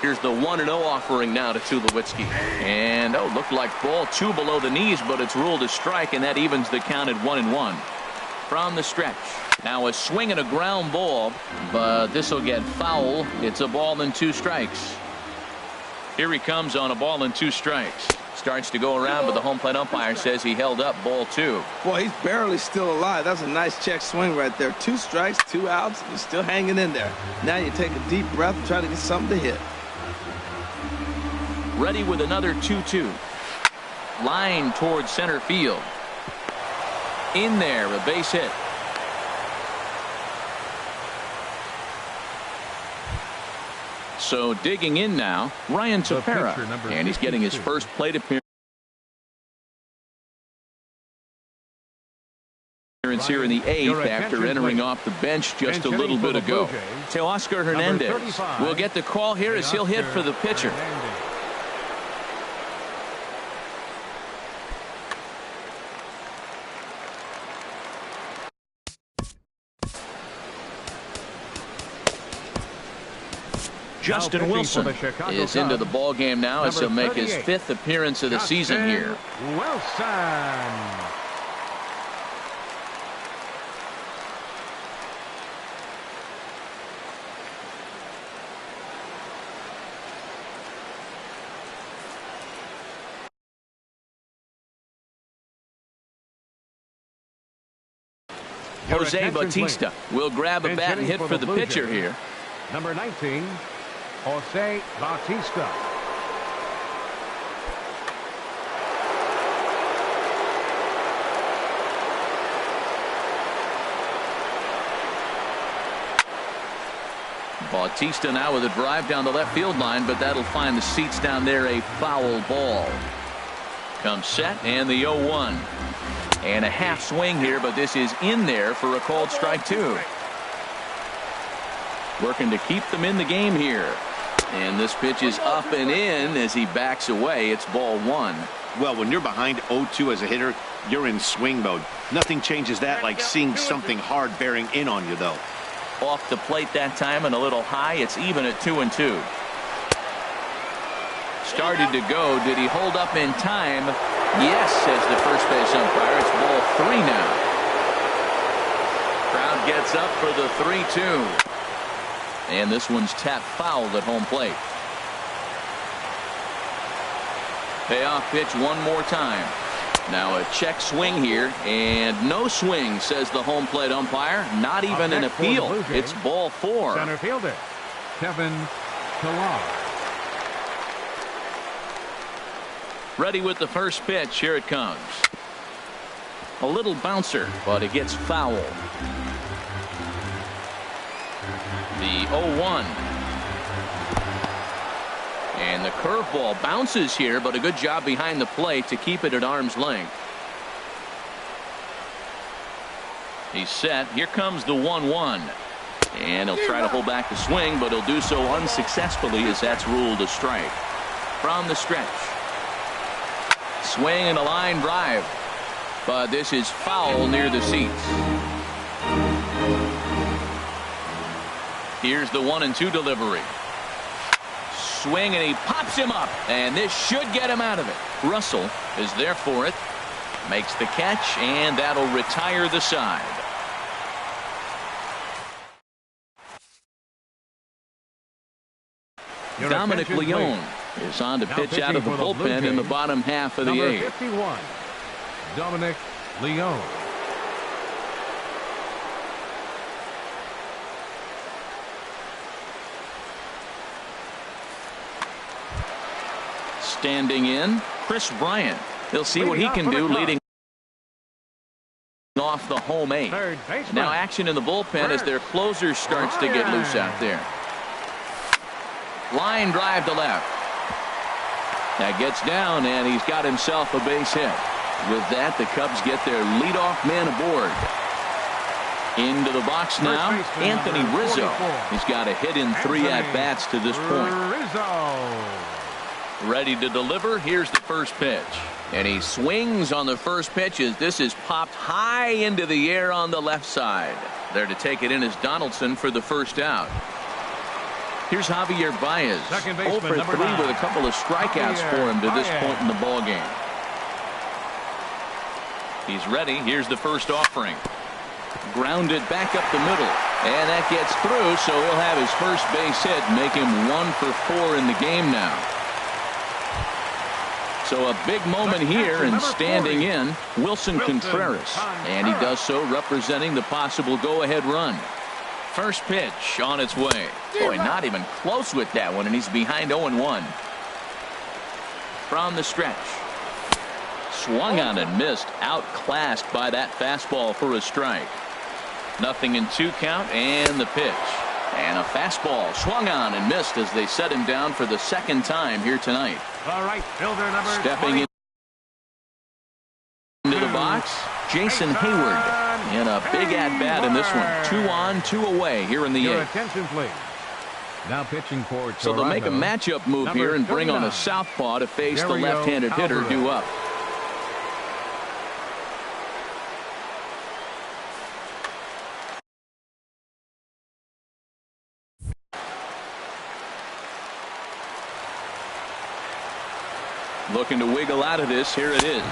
Here's the 1-0 offering now to Tulowitzki. And looked like ball 2 below the knees, but it's ruled a strike, and that evens the count at 1-1. From the stretch. Now a swing and a ground ball, but this will get foul. It's a ball and 2 strikes. Here he comes on a ball and 2 strikes. Starts to go around, but the home plate umpire says he held up ball 2. Boy, he's barely still alive. That's a nice check swing right there. 2 strikes, 2 outs. He's still hanging in there. Now you take a deep breath and try to get something to hit. Ready with another 2-2. Line towards center field. In there, a base hit. So digging in now, Ryan Tepera, and he's getting his first plate appearance here in the 8th after entering off the bench just a little bit ago. Teoscar Hernandez will get the call here as he'll hit for the pitcher. Justin Wilson is into the ball game now as he'll make his 5th appearance of the season here. Wilson. Jose Bautista will grab a bat and hit for the pitcher here. Number 19, Jose Bautista. Bautista now with a drive down the left field line, but that'll find the seats down there. A foul ball. Comes set and the 0-1. And a half swing here, but this is in there for a called strike 2. Working to keep them in the game here. And this pitch is up and in as he backs away. It's ball 1. Well, when you're behind 0-2 as a hitter, you're in swing mode. Nothing changes that like seeing something hard bearing in on you, though. Off the plate that time and a little high. It's even at 2-2. started to go. Did he hold up in time? Yes, says the first base umpire. It's ball 3 now. Crowd gets up for the 3-2. And this one's tapped foul at home plate. Payoff pitch one more time. Now a check swing here, and no swing, says the home plate umpire. Not even an appeal. It's ball 4. Center fielder Kevin Pillar. Ready with the first pitch. Here it comes. A little bouncer, but it gets foul. The 0-1. And the curveball bounces here, but a good job behind the plate to keep it at arm's length. He's set. Here comes the 1-1. And he'll try to hold back the swing, but he'll do so unsuccessfully as that's ruled a strike. From the stretch. Swing and a line drive. But this is foul near the seats. Here's the 1-2 delivery. Swing, and he pops him up, and this should get him out of it. Russell is there for it, makes the catch, and that'll retire the side. Dominic Leone is on to pitch out of the bullpen in the bottom half of the 8th. 51, Dominic Leone. Standing in, Chris Bryant. He'll see what he can do leading off the home 8. Now action in the bullpen as their closer starts to get loose out there. Line drive to left. That gets down, and he's got himself a base hit. With that, the Cubs get their leadoff man aboard. Into the box now, Anthony Rizzo. He's got a hit in 3 at-bats to this point. Ready to deliver. Here's the first pitch. And he swings on the first pitch as this is popped high into the air on the left side. There to take it in is Donaldson for the first out. Here's Javier Baez. 0 for 3 with a couple of strikeouts for him to this point in the ballgame. He's ready. Here's the first offering. Grounded back up the middle. And that gets through, so he'll have his first base hit, make him 1 for 4 in the game now. So a big moment here, and standing in, Wilson Contreras. And he does so representing the possible go-ahead run. First pitch on its way. Boy, not even close with that one, and he's behind 0-1. From the stretch. Swung on and missed. Outclassed by that fastball for a strike. 0-2 count, and the pitch. And a fastball swung on and missed as they set him down for the second time here tonight. All right, fielder number Stepping into the box, Jason Hayward. And a big at-bat in this one. 2 on, 2 away here in the 8th. Attention, please. Now pitching for Toronto. So they'll make a matchup move here and bring on a southpaw to face the left-handed hitter due up. Looking to wiggle out of this. Here it is.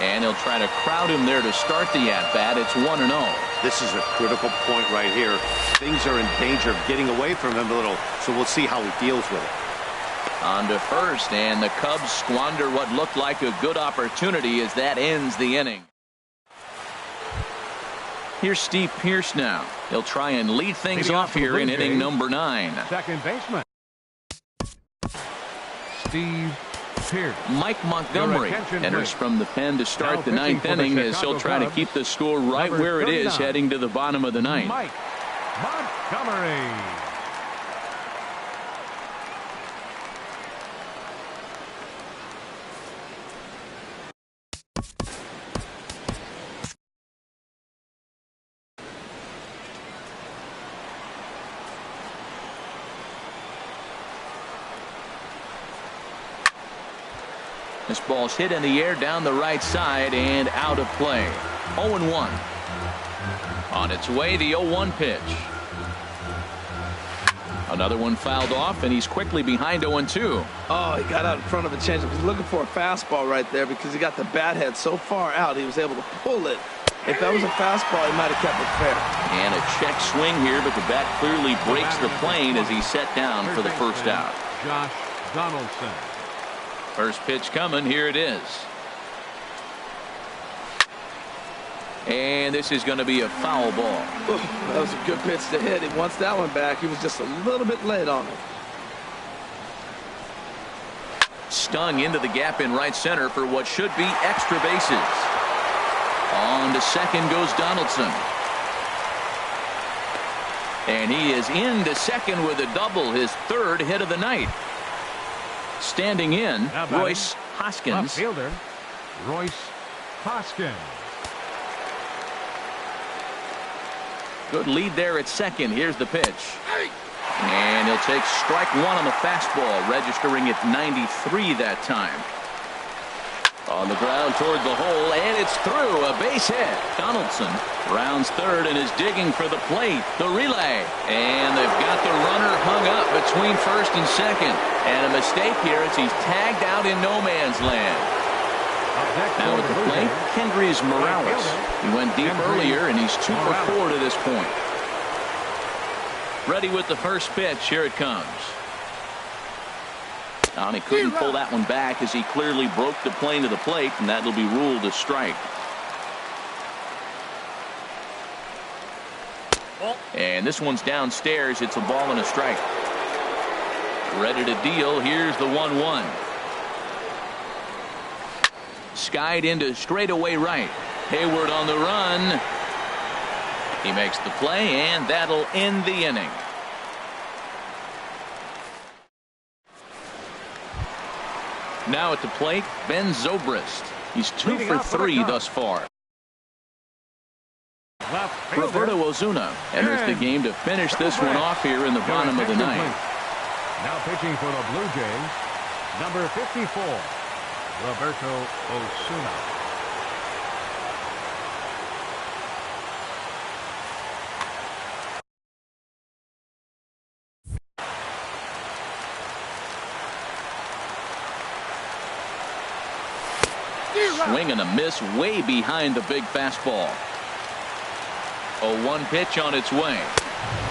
And he'll try to crowd him there to start the at-bat. It's 1-0. This is a critical point right here. Things are in danger of getting away from him a little, so we'll see how he deals with it. On to first, and the Cubs squander what looked like a good opportunity as that ends the inning. Here's Steve Pearce now. He'll try and lead things off here in inning number 9. Second baseman Steve Pearce. Mike Montgomery enters from the pen to start the 9th inning as he'll try to keep the score right where it is heading to the bottom of the 9th. Mike Montgomery. This ball's hit in the air down the right side and out of play. 0-1. On its way, the 0-1 pitch. A Another one fouled off, and he's quickly behind 0-2. Oh, he got out in front of a changeup. He's looking for a fastball right there because he got the bat head so far out, he was able to pull it. If that was a fastball, he might have kept it fair. And a check swing here, but the bat clearly breaks the plane as he's set down for the first out. Josh Donaldson. First pitch coming. Here it is. And this is going to be a foul ball. Ooh, that was a good pitch to hit. He wants that one back. He was just a little bit late on it. Stung into the gap in right center for what should be extra bases. On to second goes Donaldson. And he is into second with a double, his third hit of the night. Standing in, Royce Hoskins. Fielder, Royce Hoskins. Good lead there at second. Here's the pitch. And he'll take strike one on the fastball, registering at 93 that time. On the ground toward the hole, and it's through. A base hit. Donaldson rounds third and is digging for the plate. The relay. And they've got the runner hung up between first and second. And a mistake here as he's tagged out in no man's land. Now at the plate, Kendrys Morales. He went deep earlier, and he's 2 for 4 to this point. Ready with the first pitch. Here it comes. And he couldn't pull that one back as he clearly broke the plane to the plate, and that'll be ruled a strike. And this one's downstairs. It's a ball and a strike. Ready to deal. Here's the 1-1. Skied into straightaway right. Hayward on the run. He makes the play, and that'll end the inning. Now at the plate, Ben Zobrist. He's 2 for 3 thus far. Roberto Ozuna enters the game to finish this one off here in the bottom of the ninth. Now pitching for the Blue Jays, number 54, Roberto Osuna. Swing and a miss way behind the big fastball. 0-1 pitch on its way.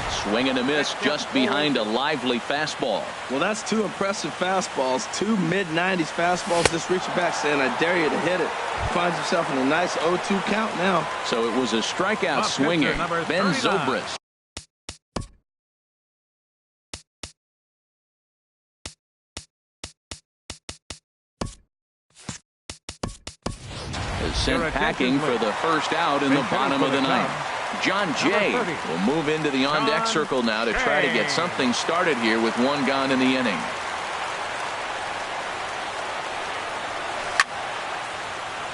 Swing and a miss just behind a lively fastball. Well, that's 2 impressive fastballs. 2 mid-90s fastballs just reaching back saying, I dare you to hit it. Finds himself in a nice 0-2 count now. So it was a strikeout swinging. Ben Zobrist. Is sent packing for the first out in the bottom of the ninth. John Jay will move into the on-deck circle now to try to get something started here with 1 gone in the inning.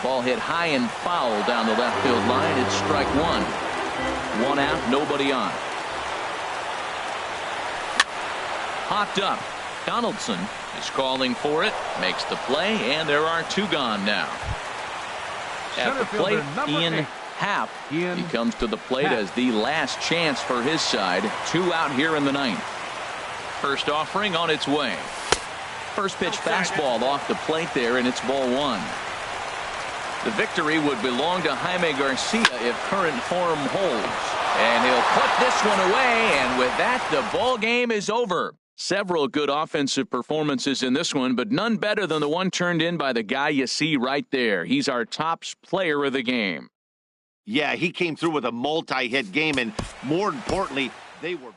Ball hit high and foul down the left field line. It's strike 1. 1 out, nobody on. Hopped up. Donaldson is calling for it, makes the play, and there are 2 gone now. At the plate, Ian Happ. He comes to the plate as the last chance for his side. 2 out here in the ninth. First offering on its way. First pitch fastball off the plate there, and it's ball 1. The victory would belong to Jaime Garcia if current form holds. And he'll put this one away, and with that, the ball game is over. Several good offensive performances in this one, but none better than the one turned in by the guy you see right there. He's our top player of the game. Yeah, he came through with a multi-hit game, and more importantly, they were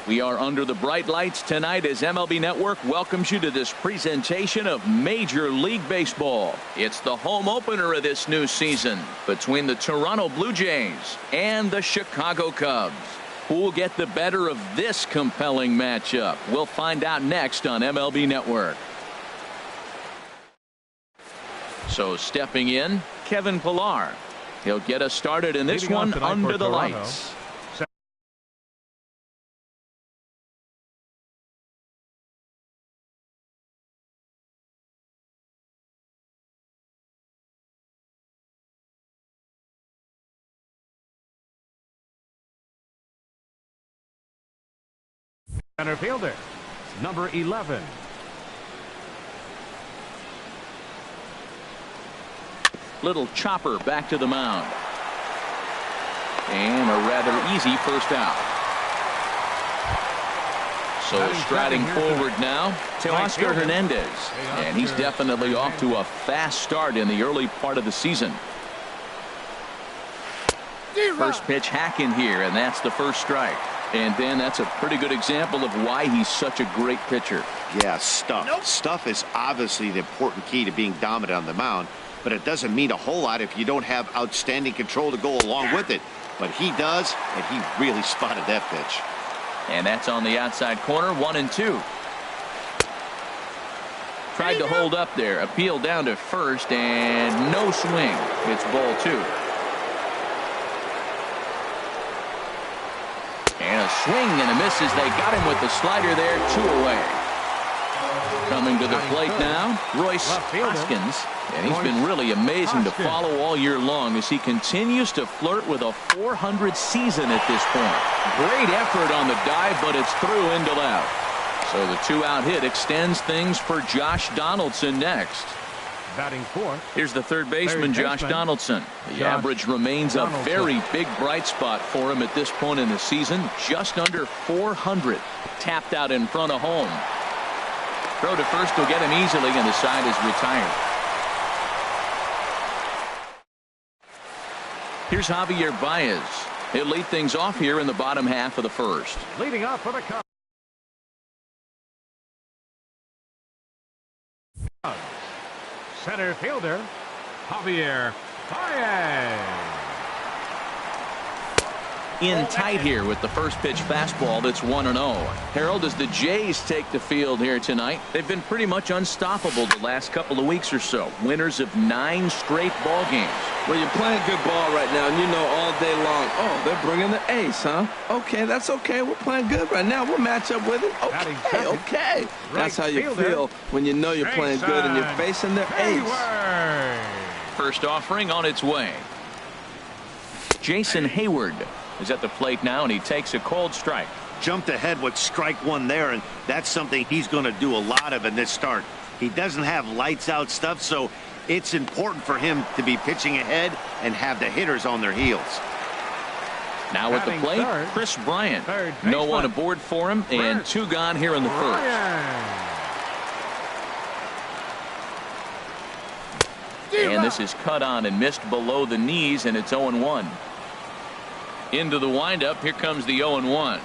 We are under the bright lights tonight as MLB Network welcomes you to this presentation of Major League Baseball. It's the home opener of this new season between the Toronto Blue Jays and the Chicago Cubs. Who will get the better of this compelling matchup? We'll find out next on MLB Network. So stepping in, Kevin Pillar. He'll get us started in this one under the lights. Center fielder, number 11. Little chopper back to the mound. And a rather easy first out. So striding forward now, Teoscar Hernandez. And he's definitely off to a fast start in the early part of the season. First pitch hack in here, and that's the first strike. And then that's a pretty good example of why he's such a great pitcher. Yeah, stuff. Stuff is obviously the important key to being dominant on the mound, but it doesn't mean a whole lot if you don't have outstanding control to go along with it. But he does, and he really spotted that pitch. And that's on the outside corner, 1-2. Tried to hold up there, appealed down to first, and no swing. It's ball 2. And a swing and a miss as they got him with the slider there, 2 away. Coming to the plate now, Royce Hoskins. And he's been really amazing to follow all year long as he continues to flirt with a .400 season at this point. Great effort on the dive, but it's through into left. So the 2-out hit extends things for Josh Donaldson next. Batting fourth. Here's the third baseman, Josh Donaldson. The average remains a very big bright spot for him at this point in the season. Just under .400. Tapped out in front of home. Throw to first will get him easily, and the side is retired. Here's Javier Baez. He'll lead things off here in the bottom half of the first. Leading off for the Cubs. Center fielder, Javier Baez. In tight here with the first pitch fastball that's 1-0. Harold, as the Jays take the field here tonight, they've been pretty much unstoppable the last couple of weeks or so. Winners of 9 straight ball games. Well, you're playing good ball right now, and you know all day long, oh, they're bringing the ace, huh? Okay, that's okay. We're playing good right now. We'll match up with it. Okay, okay. That's how you feel when you know you're playing good and you're facing their ace. First offering on its way. Jason Hayward is at the plate now, and he takes a cold strike. Jumped ahead with strike 1 there, and that's something he's going to do a lot of in this start. He doesn't have lights out stuff, so it's important for him to be pitching ahead and have the hitters on their heels. Now at the plate, Chris Bryant. No one aboard for him, and 2 gone here in the first. And this is cut on and missed below the knees, and it's 0-1. Into the windup, here comes the 0-1.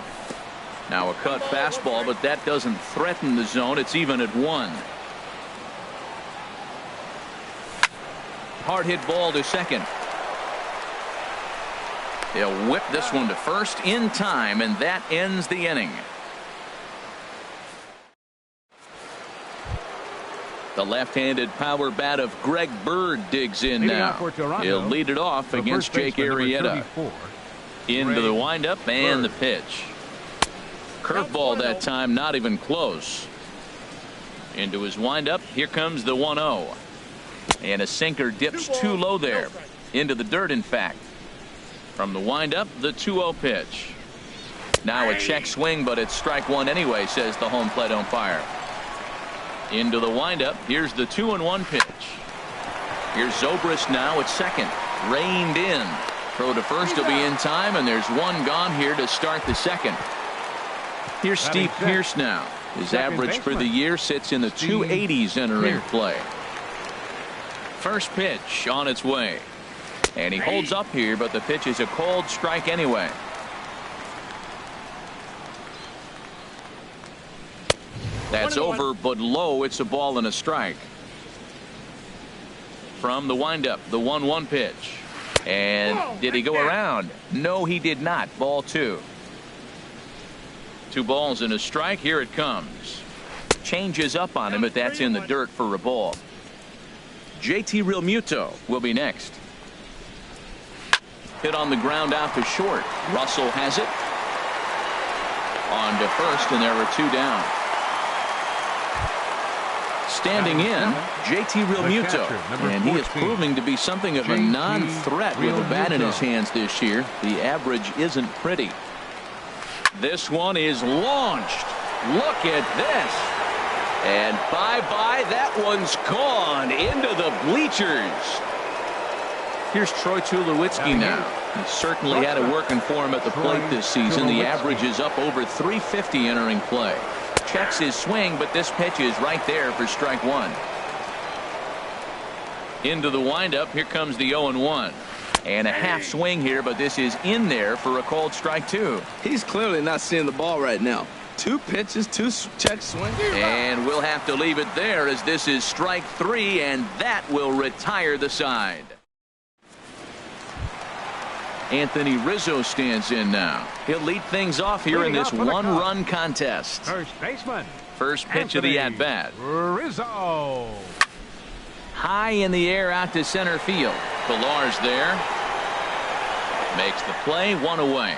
Now a cut fastball, but that doesn't threaten the zone. It's even at 1. Hard hit ball to second. He'll whip this one to first in time, and that ends the inning. The left-handed power bat of Greg Bird digs in now. He'll lead it off against Jake Arrieta. Into the windup and the pitch. Curveball that time, not even close. Into his windup, here comes the 1-0. And a sinker dips too low there. Into the dirt, in fact. From the windup, the 2-0 pitch. Now a check swing, but it's strike 1 anyway, says the home plate umpire. Into the windup, here's the 2-1 pitch. Here's Zobrist now at second. Reined in. Throw to first will be in time, and there's 1 gone here to start the second. Here's Steve Pearce now. His average for the year sits in the 280s entering play. First pitch on its way. And he holds up here, but the pitch is a cold strike anyway. That's over, but low. It's a ball and a strike. From the windup, the 1-1 pitch. And did he go around? No, he did not. Ball 2. 2 balls and a strike. Here it comes. Changes up on him, but that's in the dirt for a ball. JT Realmuto will be next. Hit on the ground out to short. Russell has it. On to first, and there are 2 down. Standing in, JT Realmuto, and he is proving to be something of a non-threat with a bat in his hands this year. The average isn't pretty. This one is launched. Look at this. And bye-bye, that one's gone into the bleachers. Here's Troy Tulowitzki now. He certainly had it working for him at the plate this season. The average is up over 350 entering play. Checks his swing, but this pitch is right there for strike 1. Into the windup. Here comes the 0-1. And a half swing here, but this is in there for a called strike 2. He's clearly not seeing the ball right now. 2 pitches, 2 check swings. And we'll have to leave it there as this is strike 3, and that will retire the side. Anthony Rizzo stands in now. He'll lead things off here in this 1-run contest. First baseman. First pitch of the at-bat. Rizzo. High in the air out to center field. Pillar's there. Makes the play. 1 away.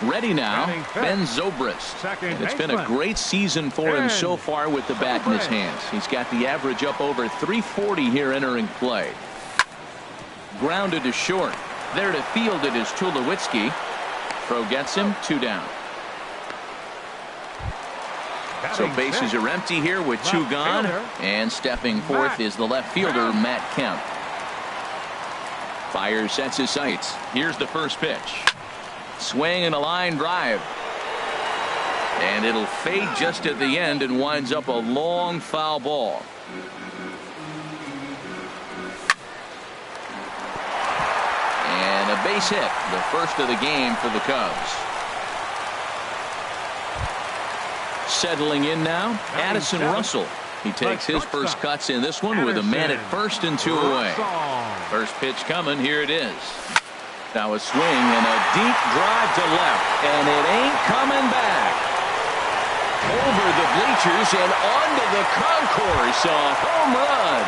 Ready now, Ben Zobrist. And it's been a great season for him so far with the bat in his hands. He's got the average up over 340 here entering play. Grounded to short. There to field it is Tulowitzki. Throw gets him. 2 down. So bases are empty here with 2 gone. And stepping forth is the left fielder, Matt Kemp. Fires sets his sights. Here's the first pitch. Swing and a line drive. And it'll fade just at the end and winds up a long foul ball. And a base hit, the first of the game for the Cubs. Settling in now, Addison Russell. He takes his first cuts in this one with a man at first and 2 away. First pitch coming, here it is. Now a swing and a deep drive to left, and it ain't coming back. Over the bleachers and onto the concourse, a home run.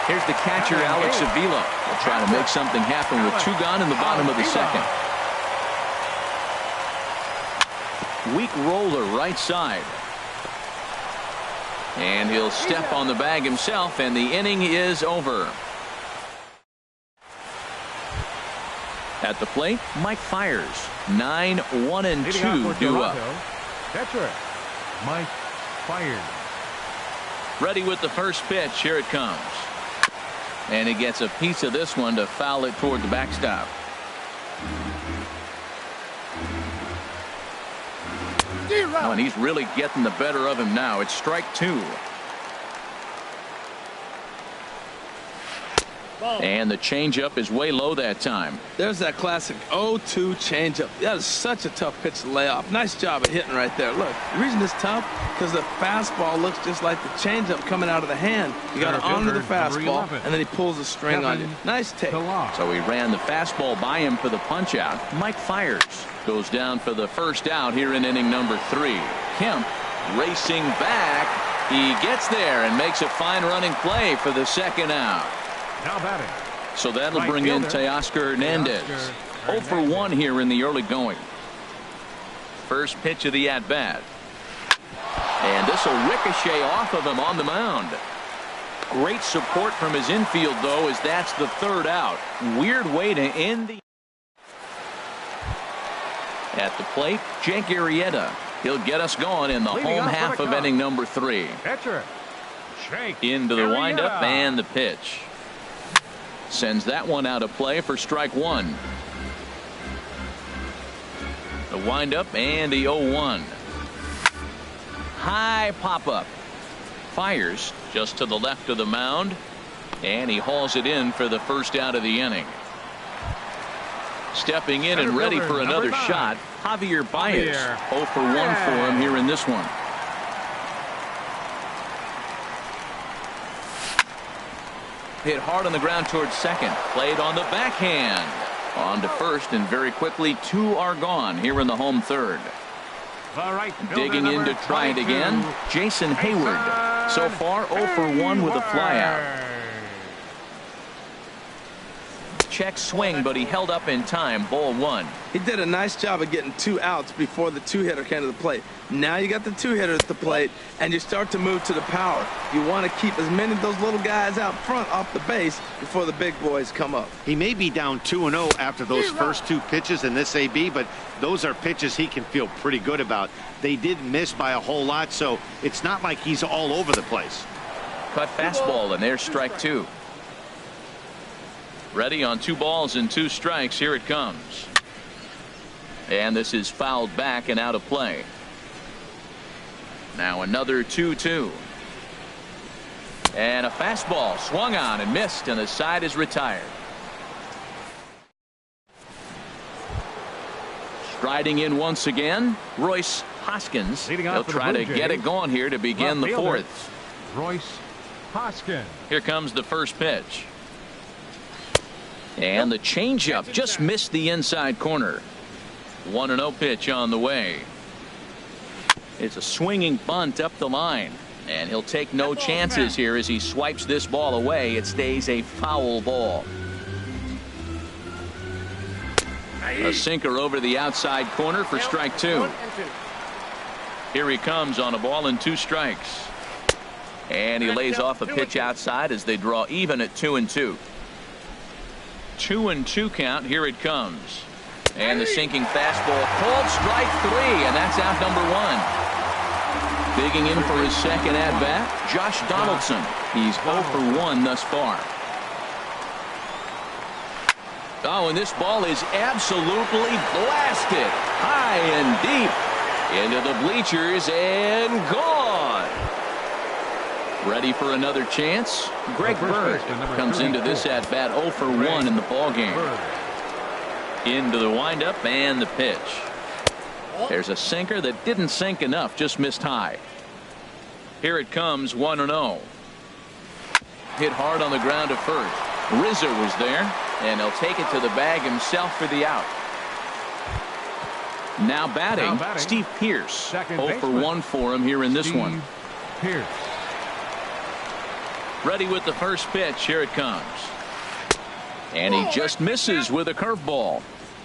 Here's the catcher, Alex Avila. Will try to make something happen with 2 gone in the bottom of the second. Weak roller right side. And he'll step on the bag himself, and the inning is over. At the plate, Mike Fiers. 9, 1, and 2 due up. Catcher, Mike Fiers. Ready with the first pitch. Here it comes. And he gets a piece of this one to foul it toward the backstop. Oh, and he's really getting the better of him now. It's strike 2. And the changeup is way low that time. There's that classic 0-2 changeup. That is such a tough pitch to lay off. Nice job of hitting right there. Look, the reason it's tough because the fastball looks just like the changeup coming out of the hand. You got to honor the fastball, and then he pulls the string on you. Nice take. So he ran the fastball by him for the punch out. Mike Fiers goes down for the first out here in inning number 3. Kemp racing back. He gets there and makes a fine running play for the second out. Now batting. So that'll bring in Teoscar Hernandez. 0 for 1 here in the early going. First pitch of the at-bat. And this will ricochet off of him on the mound. Great support from his infield, though, as that's the 3rd out. Weird way to end the... At the plate, Jake Arrieta. He'll get us going in the home half of inning number 3. Catcher, into the windup and the pitch. Sends that one out of play for strike 1. The windup and the 0-1. High pop-up. Fires just to the left of the mound. And he hauls it in for the first out of the inning. Stepping in and ready for another shot, Javier Baez. 0 for 1 for him here in this one. Hit hard on the ground towards second. Played on the backhand. On to first, and very quickly 2 are gone here in the home third. Digging in to try it again, Jason Hayward. So far 0 for 1 with a flyout. Check swing, but he held up in time. Ball 1. He did a nice job of getting 2 outs before the 2-hitter came to the plate. Now you got the 2-hitter at the plate, and you start to move to the power. You want to keep as many of those little guys out front off the base before the big boys come up. He may be down 2-0 after those first 2 pitches in this AB, but those are pitches he can feel pretty good about. They did miss by a whole lot, so it's not like he's all over the place. Cut fastball, and there's strike 2. Ready on 2 balls and 2 strikes. Here it comes. And this is fouled back and out of play. Now another 2-2. And a fastball swung on and missed, and the side is retired. Striding in once again, Royce Hoskins. He'll try to get it going here to begin the 4th. Royce Hoskins. Here comes the first pitch. And the changeup just missed the inside corner. 1-0 pitch on the way. It's a swinging bunt up the line, and he'll take no chances here as he swipes this ball away. It stays a foul ball. A sinker over the outside corner for strike 2. Here he comes on a ball and 2 strikes. And he lays off a pitch outside as they draw even at 2-2. 2-2 count. Here it comes. And the sinking fastball called strike 3, and that's out number 1. Digging in for his second at bat, Josh Donaldson. He's 0 for 1 thus far. Oh, and this ball is absolutely blasted high and deep into the bleachers and gone. Ready for another chance? Greg Bird comes into this at bat 0 for 1 in the ball game. Into the windup and the pitch. There's a sinker that didn't sink enough, just missed high. Here it comes, 1-0. Hit hard on the ground to first. Rizzo was there, and he'll take it to the bag himself for the out. Now batting, Steve Pearce. 0 for 1 for him here in this one. Pearce. Ready with the first pitch. Here it comes. And he just misses with a curveball.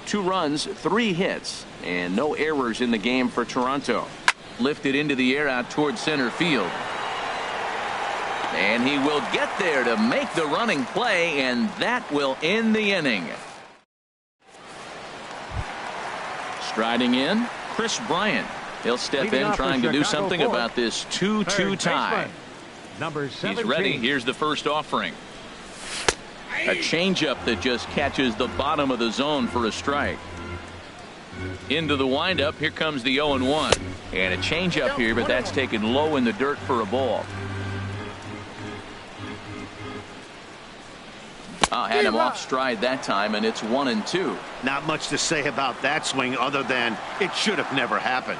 2 runs, 3 hits, and no errors in the game for Toronto. Lifted into the air out towards center field. And he will get there to make the running play, and that will end the inning. Striding in, Chris Bryant. He'll step in trying to do something about this 2-2 tie. Number 17. He's ready. Here's the first offering. A changeup that just catches the bottom of the zone for a strike. Into the windup. Here comes the 0-1. And a changeup here, but that's taken low in the dirt for a ball. Had him off stride that time, and it's 1-2. Not much to say about that swing other than it should have never happened.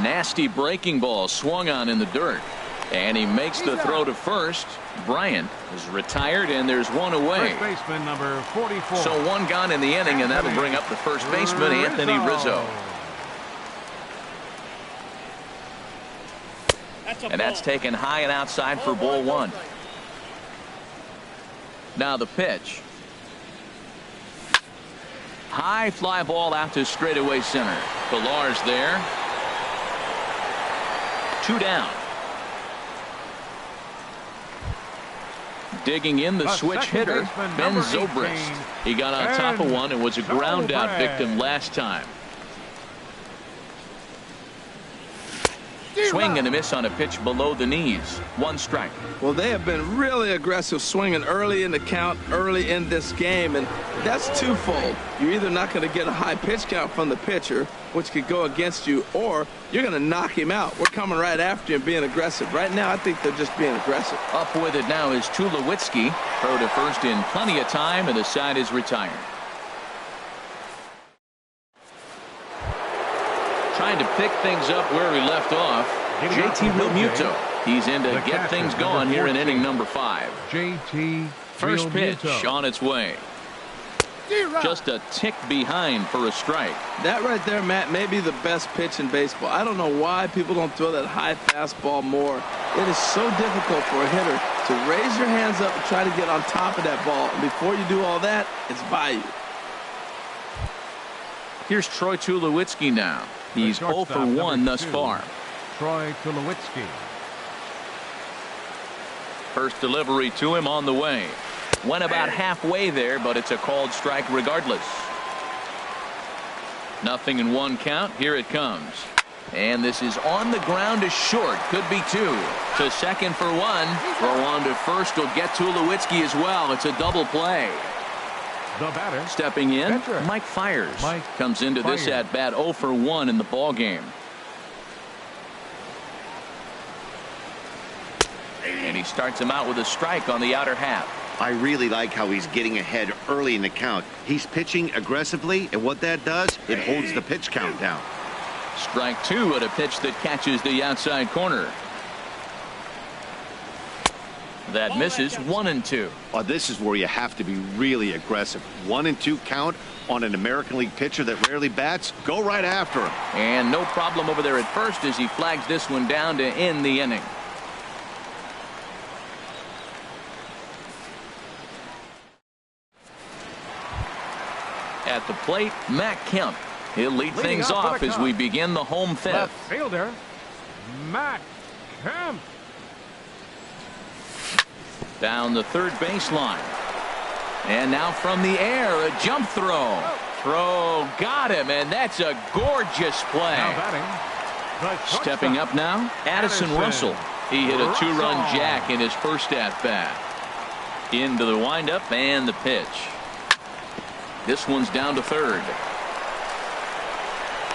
Nasty breaking ball swung on in the dirt, and he makes the throw to first. Bryant is retired, and there's 1 away. First baseman number 44. So 1 gone in the inning, and that'll bring up the first baseman, Anthony Rizzo. And that's taken high and outside for ball 1. Now the pitch. High fly ball out to straightaway center. Pillar's there. 2 down. Digging in, the switch hitter, Ben Zobrist. He got on top of one and was a ground out victim last time. Swing and a miss on a pitch below the knees. 1 strike. Well, they have been really aggressive swinging early in the count, early in this game, and that's twofold. You're either not going to get a high pitch count from the pitcher, which could go against you, or you're going to knock him out. We're coming right after him being aggressive. Right now, I think they're just being aggressive. Up with it now is Tulowitzki. Throw to first in plenty of time, and the side is retired. Trying to pick things up where he left off. JT Realmuto. He's in to get things going here in inning number 5. JT First pitch on its way. Just a tick behind for a strike. That right there, Matt, may be the best pitch in baseball. I don't know why people don't throw that high fastball more. It is so difficult for a hitter to raise your hands up and try to get on top of that ball. And before you do all that, it's by you. Here's Troy Tulowitzki now. He's 0 for 1 thus far. Troy Tulowitzki. First delivery to him on the way. Went about halfway there, but it's a called strike regardless. 0-1 count. Here it comes. And this is on the ground to short. Could be 2. To second for 1. Throw on to first will get Tulowitzki as well. It's a double play. The batter. Stepping in, Catcher. Mike Fiers. Mike comes into this Fiers. at bat 0 for 1 in the ball game. And he starts him out with a strike on the outer half. I really like how he's getting ahead early in the count. He's pitching aggressively, and what that does, it holds the pitch count down. Strike 2 at a pitch that catches the outside corner. That misses. 1-2. Oh, this is where you have to be really aggressive. 1-2 count on an American League pitcher that rarely bats. Go right after him. And no problem over there at first as he flags this one down to end the inning. At the plate, Matt Kemp. He'll lead things off as we begin the home fifth. Left fielder, Matt Kemp. Down the third baseline. And now from the air, a jump throw. Throw got him, and that's a gorgeous play. Now batting. Stepping up now, Addison Russell. He hit a 2-run jack in his first at-bat. Into the windup and the pitch. This one's down to third.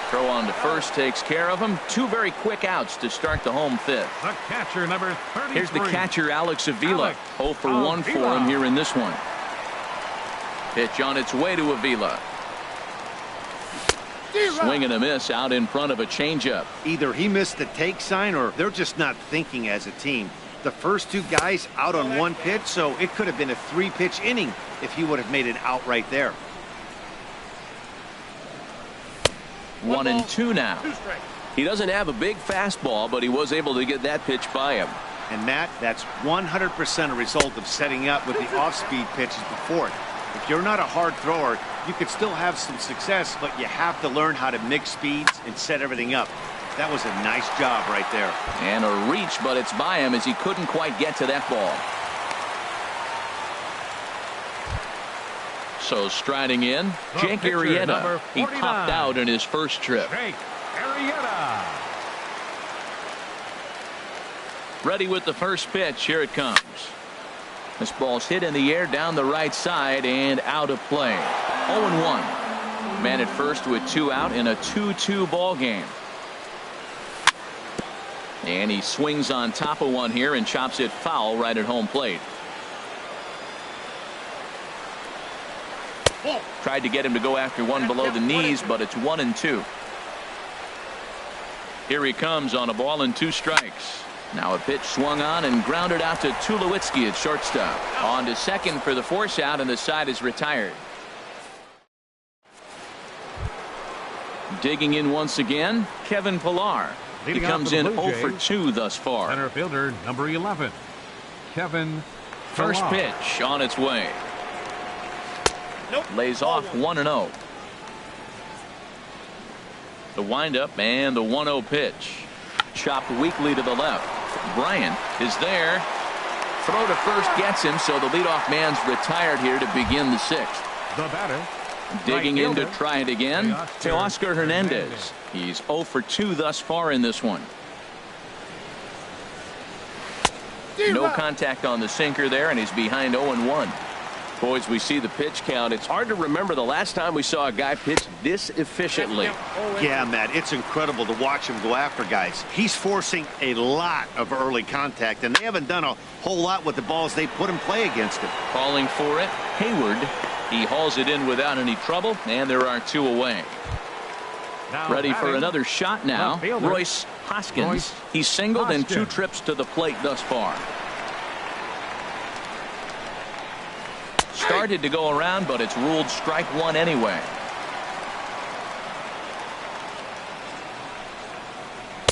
Throw on to first takes care of him. 2 very quick outs to start the home fifth. The catcher, number 33. Here's the catcher, Alex Avila. Alex 0 for 1 for him here in this one. Pitch on its way to Avila. Swing and a miss out in front of a changeup. Either he missed the take sign or they're just not thinking as a team. The first 2 guys out on 1 pitch, so it could have been a 3-pitch inning if he would have made it out right there. 1-2 now. He doesn't have a big fastball, but he was able to get that pitch by him. And Matt, that's 100% a result of setting up with the off-speed pitches before it. If you're not a hard thrower, you could still have some success, but you have to learn how to mix speeds and set everything up. That was a nice job right there. And a reach, but it's by him as he couldn't quite get to that ball. So striding in, Jake Arrieta. He popped out in his first trip. Jake Arrieta. Ready with the first pitch. Here it comes. This ball's hit in the air down the right side and out of play. 0-1. Man at first with 2 out in a 2-2 ball game. And he swings on top of one here and chops it foul right at home plate. Tried to get him to go after one below the knees, but it's 1-2. Here he comes on a ball and 2 strikes. Now a pitch swung on and grounded out to Tulowitzki at shortstop. On to second for the force out, and the side is retired. Digging in once again, Kevin Pillar. He comes in 0 for 2 thus far. Center fielder, number 11, Kevin First Pillar. pitch on its way. Lays off 1-0. The windup and the 1-0 pitch. Chopped weakly to the left. Bryant is there. Throw to first gets him, so the leadoff man's retired here to begin the 6th. The batter. Digging Right in to fielder, try it again. Teoscar Teoscar Hernandez. He's 0 for 2 thus far in this one. No contact on the sinker there, and he's behind 0-1. Boys, we see the pitch count. It's hard to remember the last time we saw a guy pitch this efficiently. Yeah, Matt, it's incredible to watch him go after guys. He's forcing a lot of early contact, and they haven't done a whole lot with the balls they put in play against him. Calling for it, Hayward. He hauls it in without any trouble, and there are 2 away. Ready for another shot now. Royce Hoskins. He's singled in 2 trips to the plate thus far. Started to go around, but it's ruled strike 1 anyway.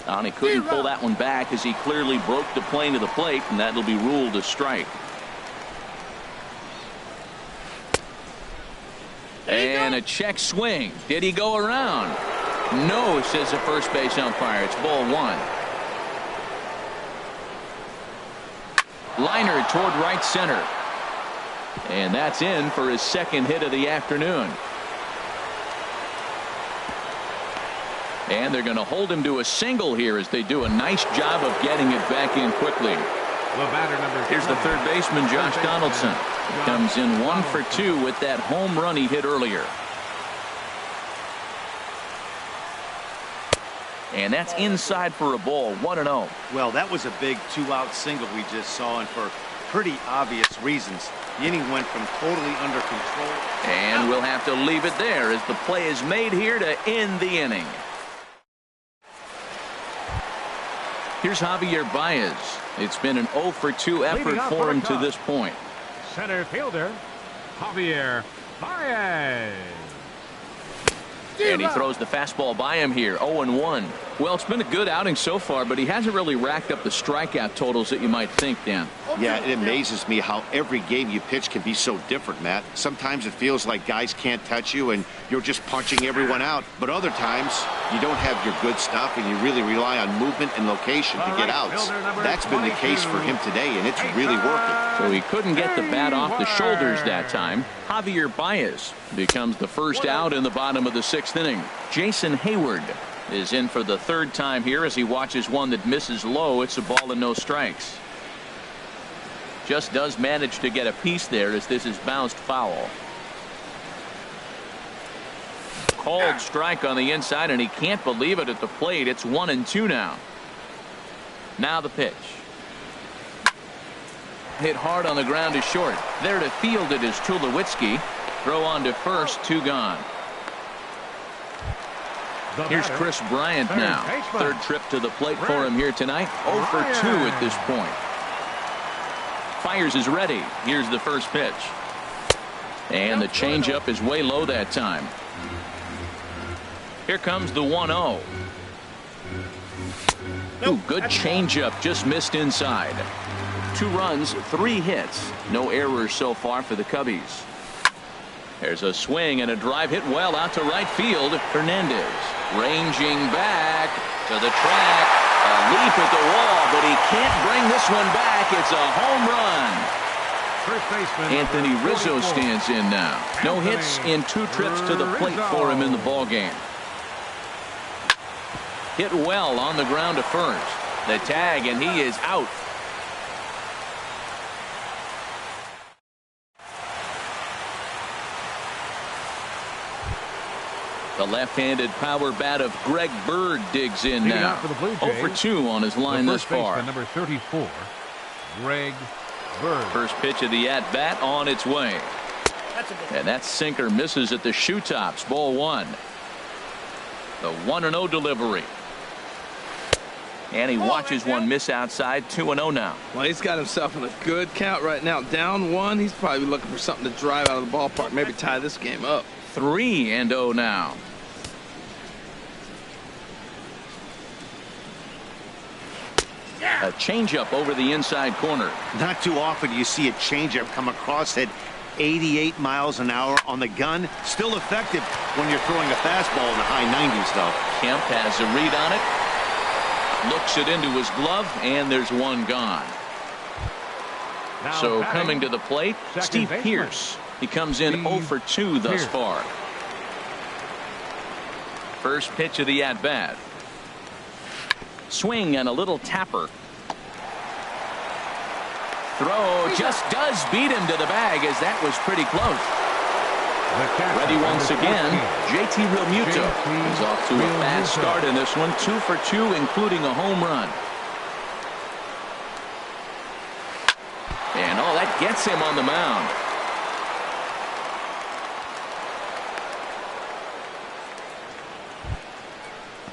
And he couldn't pull that one back as he clearly broke the plane of the plate, and that'll be ruled a strike. And a check swing. Did he go around? No, says the first base umpire. It's ball 1. Liner toward right center. And that's in for his second hit of the afternoon. And they're going to hold him to a single here as they do a nice job of getting it back in quickly. Here's the third baseman, Josh Donaldson. He comes in 1 for 2 with that home run he hit earlier. And that's inside for a ball, 1-0. Well, that was a big 2-out single we just saw, and for pretty obvious reasons. The inning went from totally under control. And we'll have to leave it there as the play is made here to end the inning. Here's Javier Baez. It's been an 0 for 2 effort for him to this point. Center fielder, Javier Baez. And he throws the fastball by him here, 0-1. Well, it's been a good outing so far, but he hasn't really racked up the strikeout totals that you might think, Dan. Yeah, it amazes me how every game you pitch can be so different, Matt. Sometimes it feels like guys can't touch you and you're just punching everyone out. But other times, you don't have your good stuff and you really rely on movement and location to get outs. That's been the case for him today, and it's really working. So he couldn't get the bat off the shoulders that time. Javier Baez becomes the first out in the bottom of the 6th inning. Jason Hayward is in for the 3rd time here as he watches one that misses low. It's a ball and no strikes. Just does manage to get a piece there as this is bounced foul. Called strike on the inside, and he can't believe it at the plate. It's 1-2 now. Now the pitch. Hit hard on the ground is short. There to field it is Tulowitzki. Throw on to first, 2 gone. Here's Chris Bryant now. 3rd trip to the plate for him here tonight. 0 for 2 at this point. Fires is ready. Here's the first pitch. And the changeup is way low that time. Here comes the 1-0. Ooh, good changeup, just missed inside. 2 runs, 3 hits. No errors so far for the Cubbies. There's a swing and a drive hit well out to right field. Hernandez ranging back to the track. A leap at the wall, but he can't bring this one back. It's a home run. Anthony Rizzo stands in now. No hits in 2 trips to the plate for him in the ballgame. Hit well on the ground to first. The tag, and he is out. The left-handed power bat of Greg Bird digs in now. 0 for 2 on his line thus far. Number 34, Greg Bird. First pitch of the at-bat on its way. And that sinker misses at the shoe tops. Ball 1. The 1-0 delivery. And he watches one miss outside. 2-0 now. Well, he's got himself in a good count right now. Down 1. He's probably looking for something to drive out of the ballpark. Maybe tie this game up. 3-0 now. A changeup over the inside corner. Not too often you see a changeup come across at 88 miles an hour on the gun. Still effective when you're throwing a fastball in the high 90s, though. Kemp has a read on it. Looks it into his glove, and there's one gone. So coming to the plate, Steve Pearce. He comes in 0 for 2 thus far. First pitch of the at-bat. Swing and a little tapper. throw just does beat him to the bag, as that was pretty close. Ready once again, JT Realmuto is off to a fast start in this one. 2 for 2, including a home run. And oh, that gets him on the mound.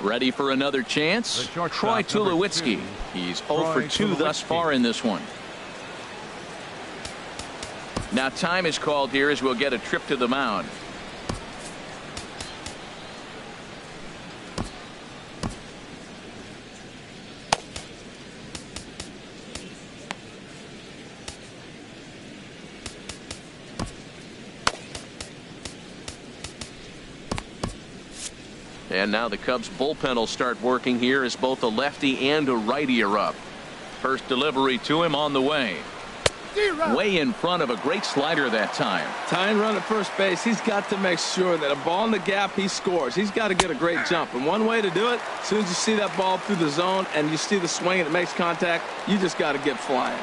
Ready for another chance? Troy Tulowitzki. He's 0 for 2 thus far in this one. Now time is called here as we'll get a trip to the mound. And now the Cubs bullpen will start working here as both a lefty and a righty are up. First delivery to him on the way. Way in front of a great slider that time. Tying run at first base. He's got to make sure that a ball in the gap, he scores. He's got to get a great jump. And one way to do it, as soon as you see that ball through the zone and you see the swing and it makes contact, you just got to get flying.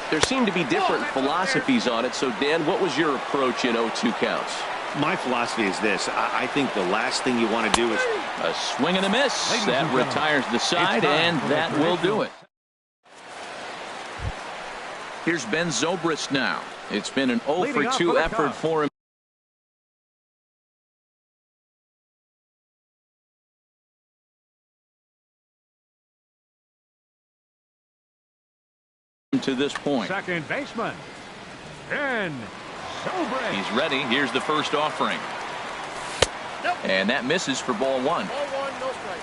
There seem to be different philosophies on it. So, Dan, what was your approach in 0-2 counts? My philosophy is this. I think the last thing you want to do is a swing and a miss. That retires the side, and that will do it. Here's Ben Zobrist now. It's been an 0 for 2 effort for him. To this point. Second baseman, Ben Zobrist. He's ready. Here's the first offering. Nope. And that misses for ball 1. Ball 1, no strike.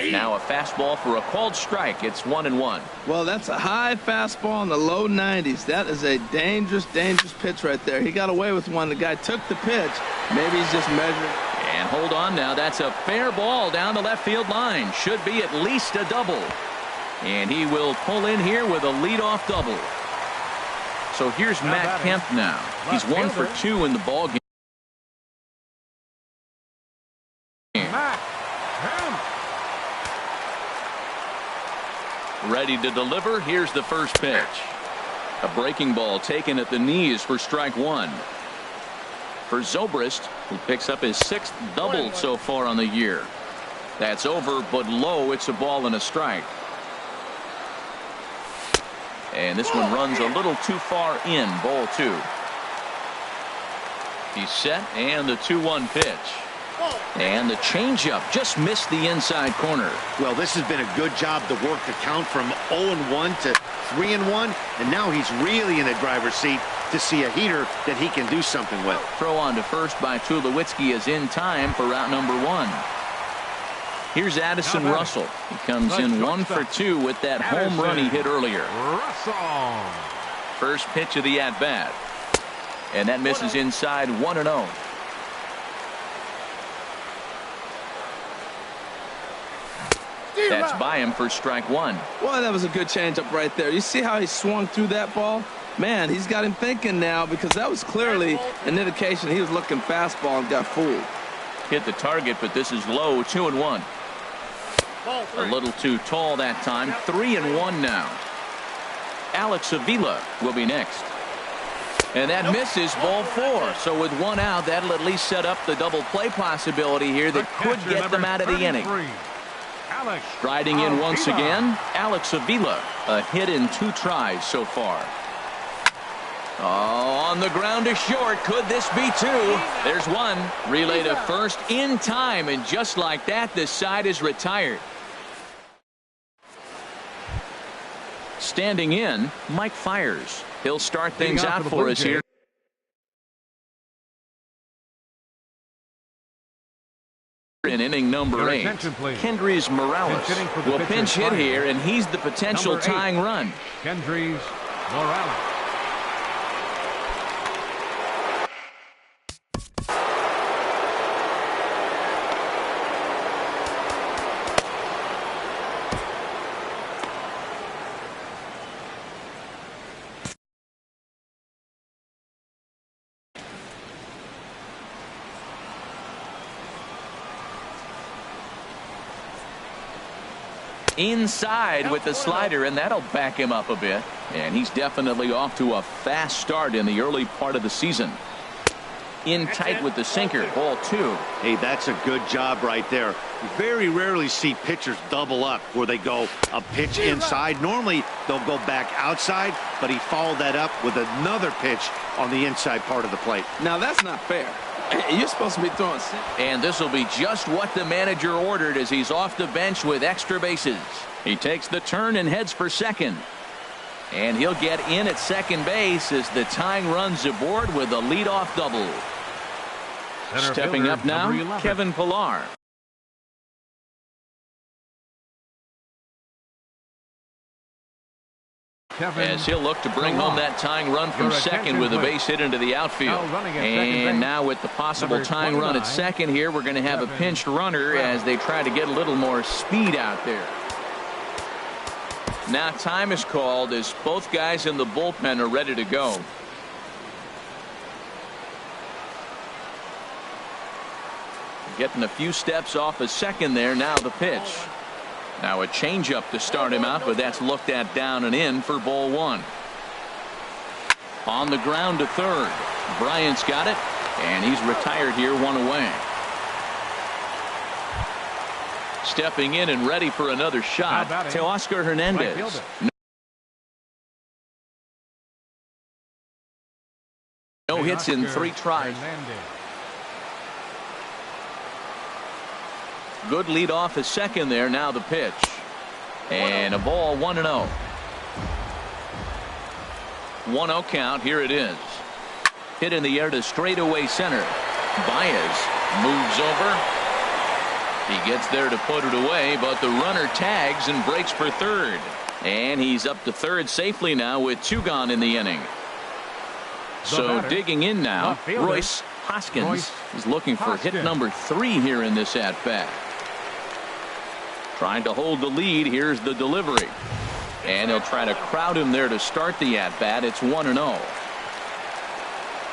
Now a fastball for a called strike. It's 1-1. Well, that's a high fastball in the low 90s. That is a dangerous, dangerous pitch right there. He got away with one. The guy took the pitch. Maybe he's just measuring. And hold on now. That's a fair ball down the left field line. Should be at least a double. And he will pull in here with a leadoff double. So here's Matt Kemp now. He's 1 for 2 in the ball game. Ready to deliver. Here's the first pitch. A breaking ball taken at the knees for strike 1. For Zobrist, who picks up his 6th double so far on the year. That's over, but low. It's a ball and a strike. And this one runs a little too far in. Ball 2. He's set, and the 2-1 pitch. And the changeup just missed the inside corner. Well, this has been a good job to work the count from 0-1 to 3-1, and now he's really in the driver's seat to see a heater that he can do something with. Throw on to first by Tulowitzki is in time for route number 1. Here's Addison Russell. He comes in 1 for 2 with that home run he hit earlier. Russell. First pitch of the at-bat. And that misses inside 1-0. That's by him for strike 1. Well, that was a good changeup right there. You see how he swung through that ball? Man, he's got him thinking now, because that was clearly an indication he was looking fastball and got fooled. Hit the target, but this is low. 2-1. A little too tall that time. 3-1 now. Alex Avila will be next. And that misses. Ball 4. So with 1 out, that'll at least set up the double play possibility here that could get them out of the inning. Striding in once again, Alex Avila. A hit in 2 tries so far. Oh, on the ground to short. Could this be 2? There's 1. Relay to first in time, and just like that, the side is retired. Standing in, Mike Fiers. He'll start things out for us here. In inning number 8, Kendrys Morales will pinch hit here, and he's the potential tying run. Kendrys Morales. Inside with the slider, and that'll back him up a bit. And he's definitely off to a fast start in the early part of the season. In tight with the sinker, ball 2. Hey, that's a good job right there. You very rarely see pitchers double up where they go a pitch inside. Normally they'll go back outside, but he followed that up with another pitch on the inside part of the plate. Now that's not fair. You're supposed to be throwing. And this will be just what the manager ordered as he's off the bench with extra bases. He takes the turn and heads for second. And he'll get in at second base as the tying run's aboard with a leadoff double. Stepping up now, Kevin Pillar. As he'll look to bring home that tying run from second with a base hit into the outfield. And now with the possible tying run at second here, we're going to have a pinched runner as they try to get a little more speed out there. Now time is called as both guys in the bullpen are ready to go. Getting a few steps off a second there. Now the pitch. Now a changeup to start him out, but that's looked at down and in for ball 1. On the ground to third. Bryant's got it, and he's retired here, 1 away. Stepping in and ready for another shot, Teoscar Hernandez. No hits in 3 tries. Good lead off his second there. Now the pitch. And a ball, 1-0. 1-0 count. Here it is. Hit in the air to straightaway center. Baez moves over. He gets there to put it away, but the runner tags and breaks for third. And he's up to third safely now with 2 gone in the inning. So digging in now, Royce Hoskins is looking for hit number 3 here in this at-bat. Trying to hold the lead. Here's the delivery. And he'll try to crowd him there to start the at-bat. It's 1-0.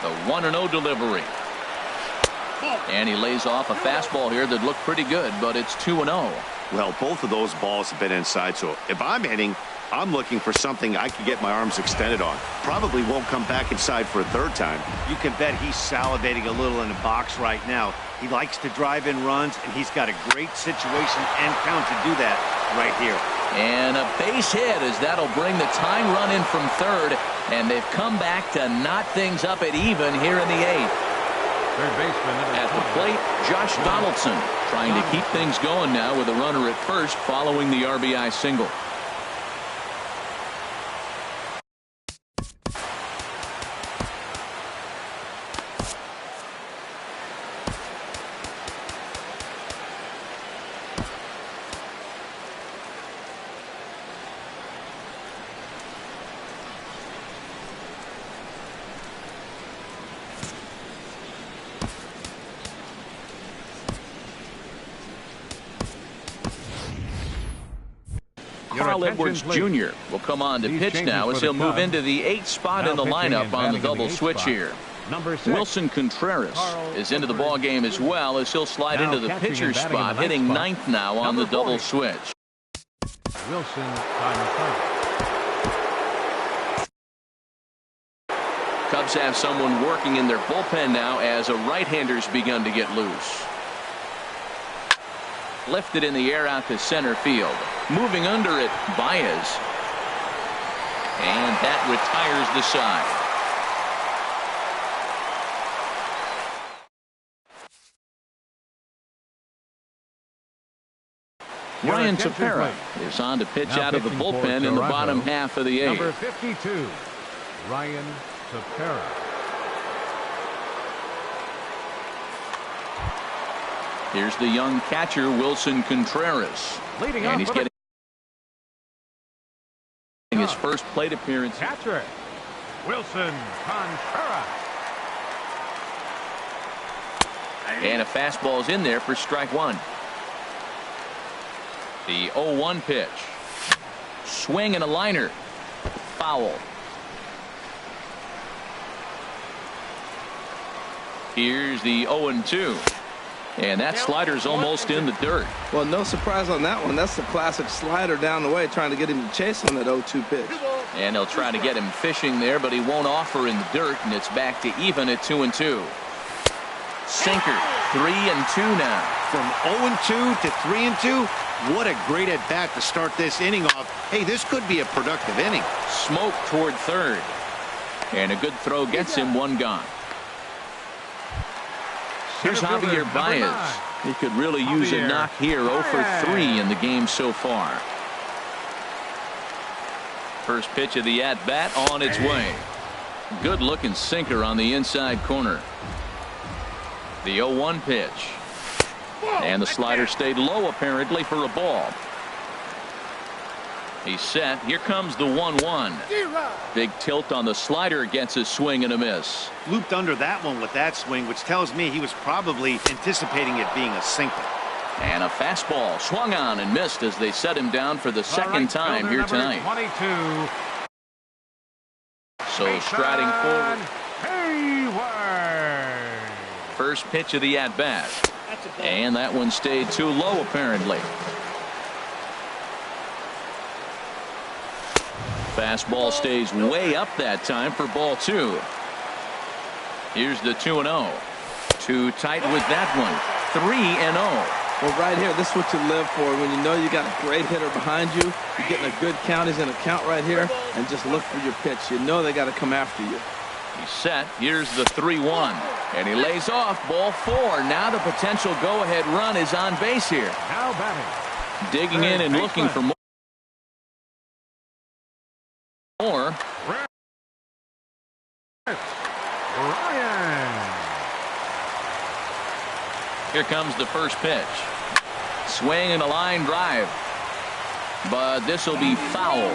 The 1-0 delivery. And he lays off a fastball here that looked pretty good, but it's 2-0. Well, both of those balls have been inside, so if I'm hitting, I'm looking for something I can get my arms extended on. Probably won't come back inside for a third time. You can bet he's salivating a little in the box right now. He likes to drive in runs, and he's got a great situation and count to do that right here. And a base hit as that'll bring the tying run in from third, and they've come back to knot things up at even here in the 8th. At the plate, Josh Donaldson trying to keep things going now with a runner at first following the RBI single. Carl Edwards Jr. will come on to pitch now as he'll move into the 8th spot in the lineup on the double switch here. Wilson Contreras is into the ball game as well as he'll slide into the pitcher's spot, hitting 9th now on the double switch. Wilson Cubs have someone working in their bullpen now as a right-hander's begun to get loose. Lifted in the air out to center field. Moving under it, Baez. And that retires the side. Ryan Tepera is on to pitch out of the bullpen in the bottom half of the 8th. Number 52, Ryan Tepera. Here's the young catcher, Wilson Contreras. And he's getting his first plate appearance. Catcher, Wilson Contreras. And a fastball's in there for strike 1. The 0-1 pitch. Swing and a liner. Foul. Here's the 0-2. And that slider's almost in the dirt. Well, no surprise on that one. That's the classic slider down the way, trying to get him to chase on that 0-2 pitch. And they'll try to get him fishing there, but he won't offer in the dirt, and it's back to even at 2-2. Sinker, 3-2 now. From 0-2 to 3-2, what a great at-bat to start this inning off. Hey, this could be a productive inning. Smoke toward third. And a good throw gets him one gone. Here's Javier Baez. He could really use a knock here. 0 for 3 in the game so far. First pitch of the at-bat on its way. Good looking sinker on the inside corner. The 0-1 pitch. And the slider stayed low apparently for a ball. He's set. Here comes the 1-1. Big tilt on the slider, gets a swing and a miss. Looped under that one with that swing, which tells me he was probably anticipating it being a sinker. And a fastball swung on and missed as they set him down for the second time here tonight. 22. So striding forward. Hayward. First pitch of the at-bat. And that one stayed too low apparently. Fastball stays way up that time for ball 2. Here's the 2-0. Too tight with that one. 3-0. Well, right here, this is what you live for. When you know you got a great hitter behind you, you're getting a good count. He's in a count right here, and just look for your pitch. You know they got to come after you. He's set. Here's the 3-1. And he lays off ball 4. Now the potential go-ahead run is on base here. Now batting. Digging in and looking for more. Ryan. Here comes the first pitch. Swing and a line drive. But this will be foul.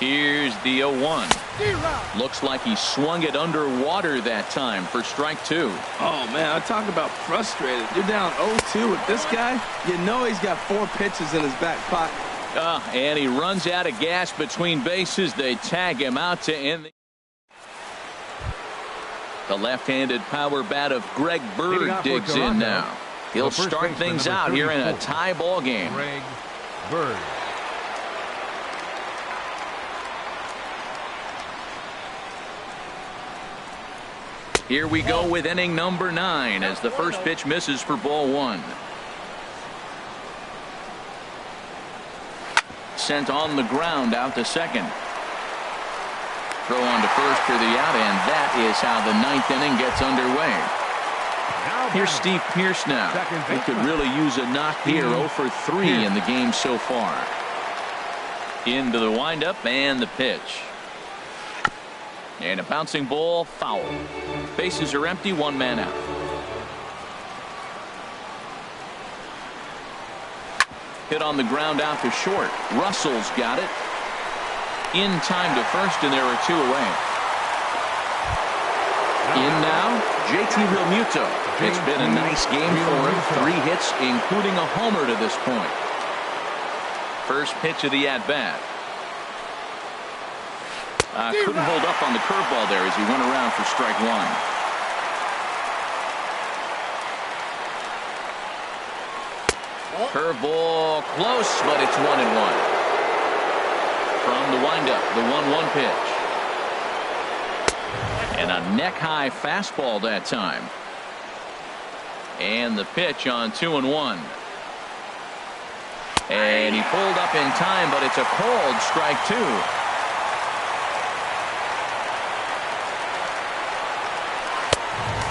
Here's the 0-1. Looks like he swung it underwater that time for strike 2. Oh, man, I talk about frustrated. You're down 0-2 with this guy. You know he's got 4 pitches in his back pocket. And he runs out of gas between bases. They tag him out to end the left-handed power bat of Greg Bird digs in now. He'll start things out here in a tie ball game. Greg Bird. Here we go with inning number 9 as the first pitch misses for ball 1. Sent on the ground out to second. Throw on to first for the out, and that is how the 9th inning gets underway. Here's Steve Pearce now. He could really use a knock here. 0 for 3 in the game so far. Into the windup and the pitch. And a bouncing ball, foul. Bases are empty, 1 man out. Hit on the ground out to short. Russell's got it. In time to first, and there are 2 away. In now, JT Realmuto. It's been a nice game for him. 3 hits, including a homer to this point. First pitch of the at-bat. Couldn't hold up on the curveball there as he went around for strike 1. Curveball close, but it's 1-1. From the windup, the 1-1 pitch. And a neck-high fastball that time. And the pitch on 2-1. And he pulled up in time, but it's a called strike 2.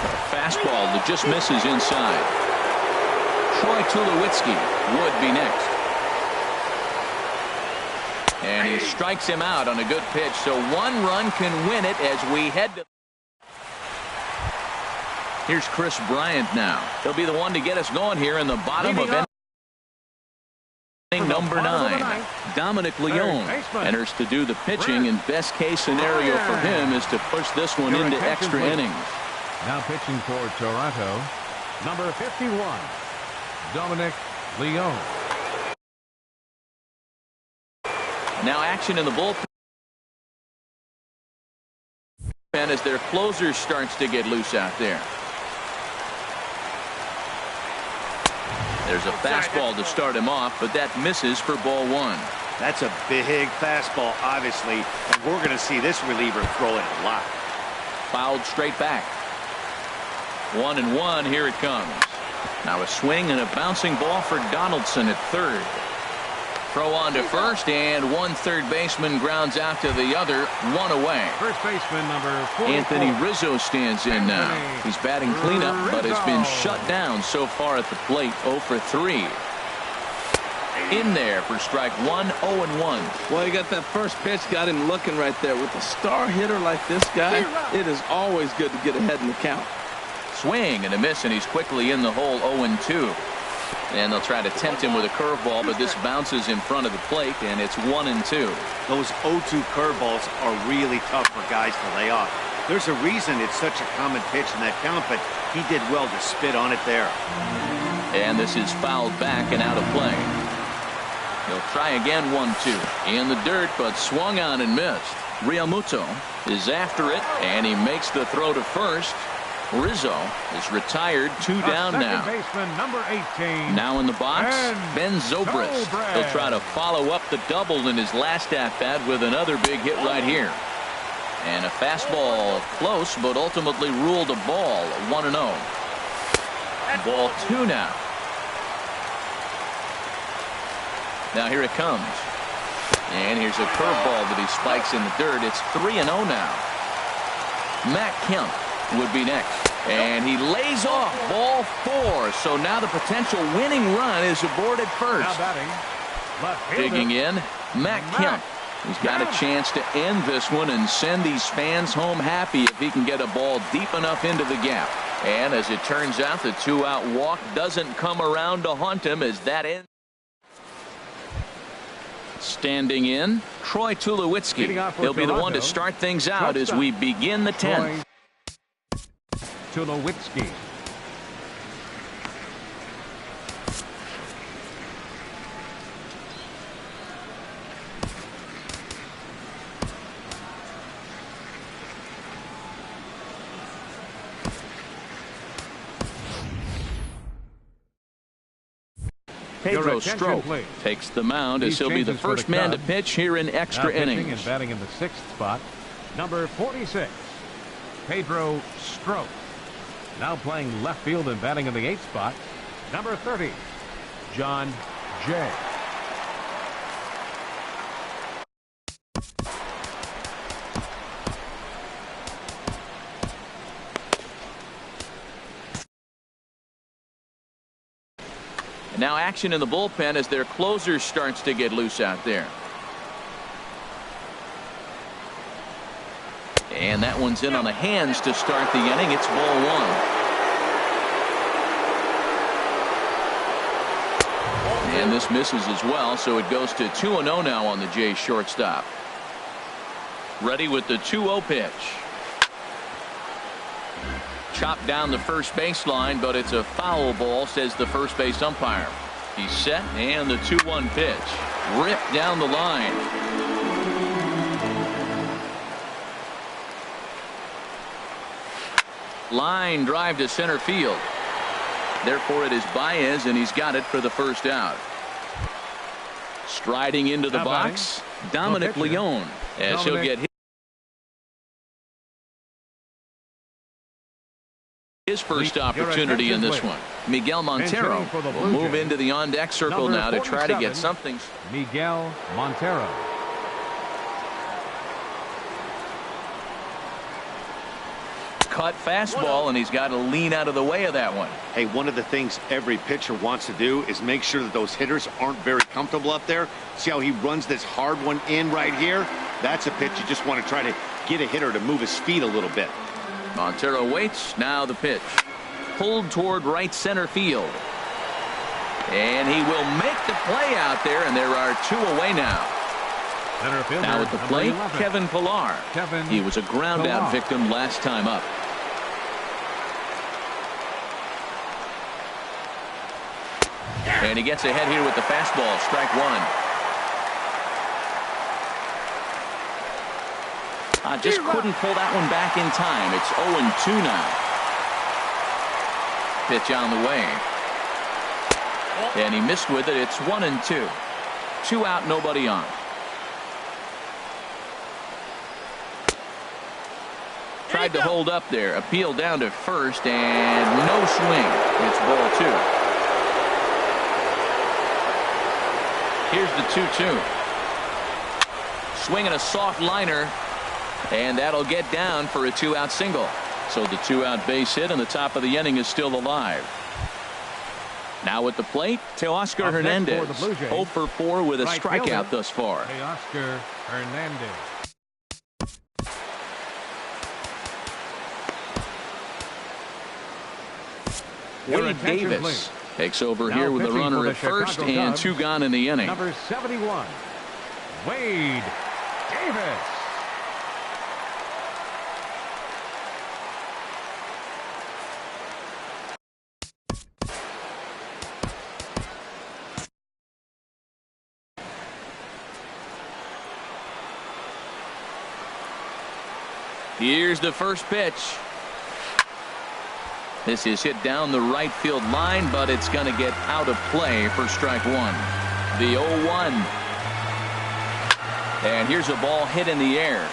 A fastball that just misses inside. Troy Tulowitzki would be next. And he strikes him out on a good pitch, so 1 run can win it as we head to. Here's Chris Bryant now. He'll be the one to get us going here in the bottom of inning number 9. Dominic Leone enters to do the pitching, and best case scenario for him is to push this one into extra innings. Now pitching for Toronto, number 51, Dominic Leone. Now action in the bullpen. bullpen as their closer starts to get loose out there. There's a fastball to start him off, but that misses for ball one. That's a big fastball, obviously, and we're going to see this reliever throw it a lot. Fouled straight back. 1-1. Here it comes. Now a swing and a bouncing ball for Donaldson at third. Throw on to first, and one third baseman grounds out to the other, one away. First baseman number 44. Anthony Rizzo stands in now. He's batting cleanup, but has been shut down so far at the plate. 0 for 3. In there for strike one. 0-1. Well, you got that first pitch, got him looking right there. With a star hitter like this guy, it is always good to get ahead in the count. Swing and a miss, and he's quickly in the hole. 0-2. And they'll try to tempt him with a curveball, but this bounces in front of the plate, and it's 1-2. Those 0-2 curveballs are really tough for guys to lay off. There's a reason it's such a common pitch in that count, but he did well to spit on it there. And this is fouled back and out of play. He'll try again. 1-2. In the dirt, but swung on and missed. Realmuto is after it, and he makes the throw to first. Rizzo is retired. 2 down now. Baseman number 18. Now in the box, Ben Zobrist. He'll try to follow up the double in his last at-bat with another big hit right here. And a fastball close, but ultimately ruled a ball. 1-0. Ball 2 now. Now here it comes. And here's a curveball that he spikes in the dirt. It's 3-0 now. Matt Kemp would be next. And he lays off ball 4. So now the potential winning run is aboard at first. Now batting, left fielder, Digging in, Matt Kemp. He's got a chance to end this one and send these fans home happy if he can get a ball deep enough into the gap. And as it turns out, the 2-out walk doesn't come around to haunt him as that ends. Standing in, Troy Tulowitzki. He'll be the one to start things out as we begin the 10th. Tulowitzki. Pedro Strop takes the mound as he'll be the first man to pitch here in extra innings. And batting in the 6th spot, number 46, Pedro Strop. Now playing left field and batting in the 8th spot, number 30, John Jay. And now action in the bullpen as their closer starts to get loose out there. And that one's in on the hands to start the inning. It's ball 1. And this misses as well, so it goes to 2-0 now on the Jays shortstop. Ready with the 2-0 pitch. Chopped down the first baseline, but it's a foul ball, says the first base umpire. He's set, and the 2-1 pitch. Ripped down the line. Line drive to center field. Therefore, it is Baez, and he's got it for the first out. Striding into the box, Dominic Leone, as he'll get his first opportunity in this one. Miguel Montero will move into the on-deck circle now to try to get something. Miguel Montero. Cut fastball, and he's got to lean out of the way of that one. Hey, one of the things every pitcher wants to do is make sure that those hitters aren't very comfortable up there. See how he runs this hard one in right here? That's a pitch you just want to try to get a hitter to move his feet a little bit. Montero waits. Now the pitch. Pulled toward right center field. And he will make the play out there, and there are 2 away now. Now at the plate, Kevin Pillar. He was a ground-out victim last time up. And he gets ahead here with the fastball. Strike 1. Just couldn't pull that one back in time. It's 0-2 now. Pitch on the way. And he missed with it. It's 1-2. 2 out, nobody on. Tried to hold up there. Appeal down to first, and no swing. It's ball 2. Here's the 2-2. Swinging a soft liner, and that'll get down for a 2-out single. So the 2-out base hit, and the top of the inning is still alive. Now at the plate, Teoscar Hernandez. 0 for 4 with a strikeout thus far. Teoscar Hernandez. Wade Davis takes over here with a runner at first and 2 gone in the inning. Number 71, Wade Davis. Here's the first pitch. This is hit down the right field line, but it's going to get out of play for strike 1. The 0-1. And here's a ball hit in the air.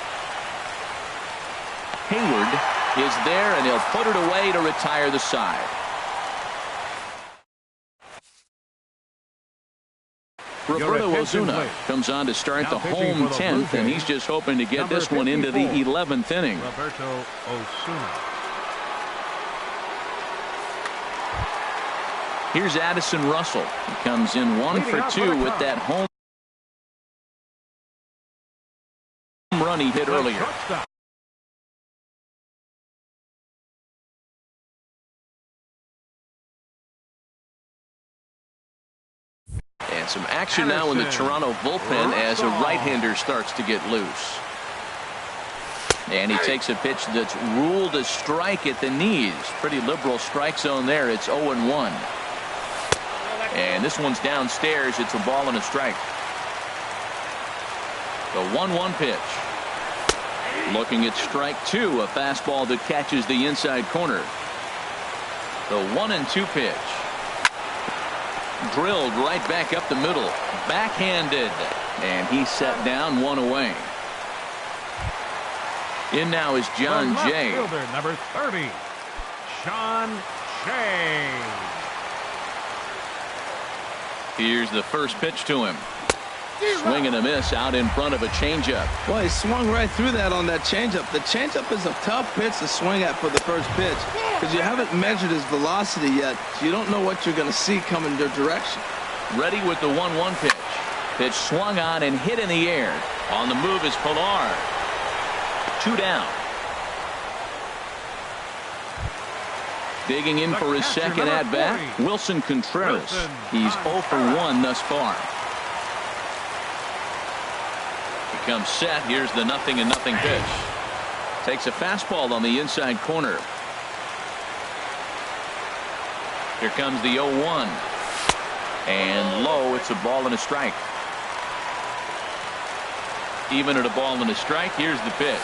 Hayward is there, and he'll put it away to retire the side. Roberto Ozuna comes on to start the home 10th, and he's just hoping to get this one into the 11th inning. Roberto Ozuna. Here's Addison Russell. He comes in 1 for 2 with that home run he hit earlier. And some action now in the Toronto bullpen as a right-hander starts to get loose. And he takes a pitch that's ruled a strike at the knees. Pretty liberal strike zone there. It's 0-1. And this one's downstairs. It's a ball and a strike. The 1-1 pitch. Looking at strike 2, a fastball that catches the inside corner. The 1-2 pitch. Drilled right back up the middle. Backhanded. And he's set down, 1 away. In now is John Jay. Fielder, number 30, Sean Shea. Here's the first pitch to him. Swing and a miss out in front of a changeup. Well, he swung right through that on that changeup. The changeup is a tough pitch to swing at for the first pitch because you haven't measured his velocity yet, so you don't know what you're going to see coming your direction. Ready with the 1-1 pitch. Pitch swung on and hit in the air. On the move is Pilar. 2 down. Digging in for his second at-bat, Wilson Contreras. He's 0 for 1 thus far. He comes set. Here's the 0-0 pitch. Takes a fastball on the inside corner. Here comes the 0-1. And low, it's a ball and a strike. Even at a ball and a strike, here's the pitch.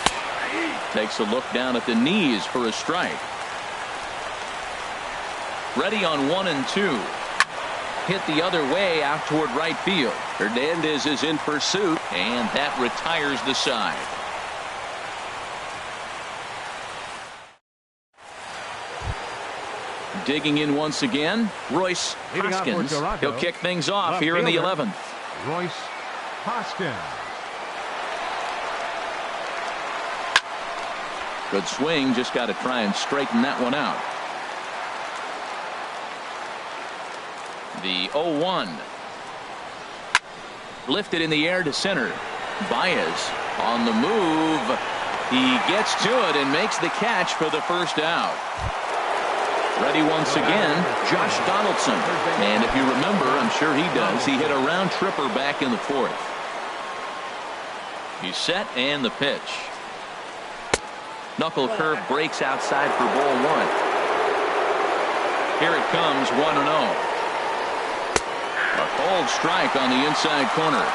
Takes a look down at the knees for a strike. Ready on 1-2. Hit the other way out toward right field. Hernandez is in pursuit, and that retires the side. Digging in once again, Royce Hoskins. He'll kick things off here in the 11th. Royce Hoskins. Good swing, just got to try and straighten that one out. The 0-1. Lifted in the air to center. Baez on the move. He gets to it and makes the catch for the first out. Ready once again, Josh Donaldson. And if you remember, I'm sure he does, he hit a round tripper back in the 4th. He's set and the pitch. Knuckle curve breaks outside for ball 1. Here it comes, 1-0. A cold strike on the inside corner.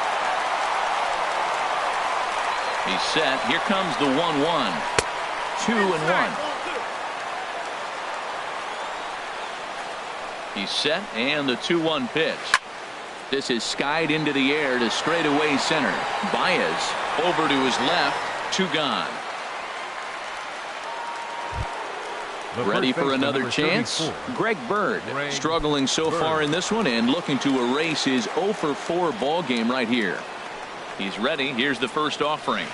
He's set. Here comes the 1-1. 2-1. He's set, and the 2-1 pitch. This is skied into the air to straightaway center. Baez over to his left. 2 gone. Ready for another chance? Greg Bird struggling so far in this one and looking to erase his 0-for-4 ball game right here. He's ready. Here's the first offering.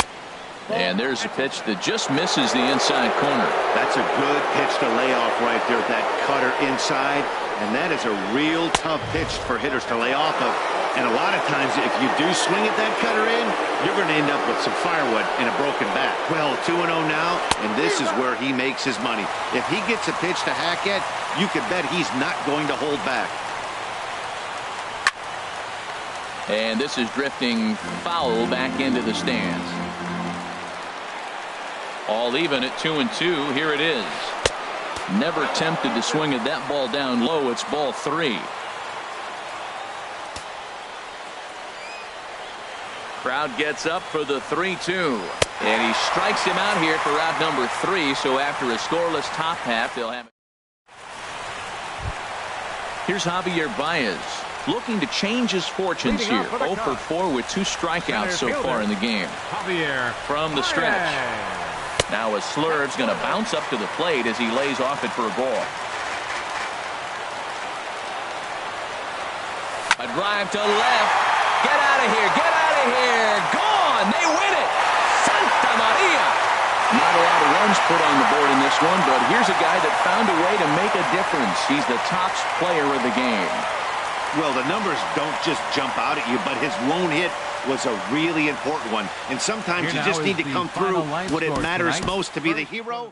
And there's a pitch that just misses the inside corner. That's a good pitch to lay off right there. That cutter inside. And that is a real tough pitch for hitters to lay off of. And a lot of times, if you do swing at that cutter in, you're going to end up with some firewood and a broken bat. Well, 2-0 now, and this is where he makes his money. If he gets a pitch to hack at, you can bet he's not going to hold back. And this is drifting foul back into the stands. All even at 2-2. Here it is. Never tempted to swing at that ball down low. It's ball 3. Crowd gets up for the 3-2. And he strikes him out here for out number 3. So after a scoreless top half, they'll have it. Here's Javier Baez looking to change his fortunes here. 0-for-4 with 2 strikeouts so far in the game. Javier From the stretch. Now a Slurve's going to bounce up to the plate as he lays off it for a ball. A drive to left. Get out of here. Get out of here. Gone. They win it. Santa Maria. Not a lot of runs put on the board in this one, but here's a guy that found a way to make a difference. He's the top player of the game. Well, the numbers don't just jump out at you, but his lone hit was a really important one. And sometimes you just need to come through when it matters most to be the hero.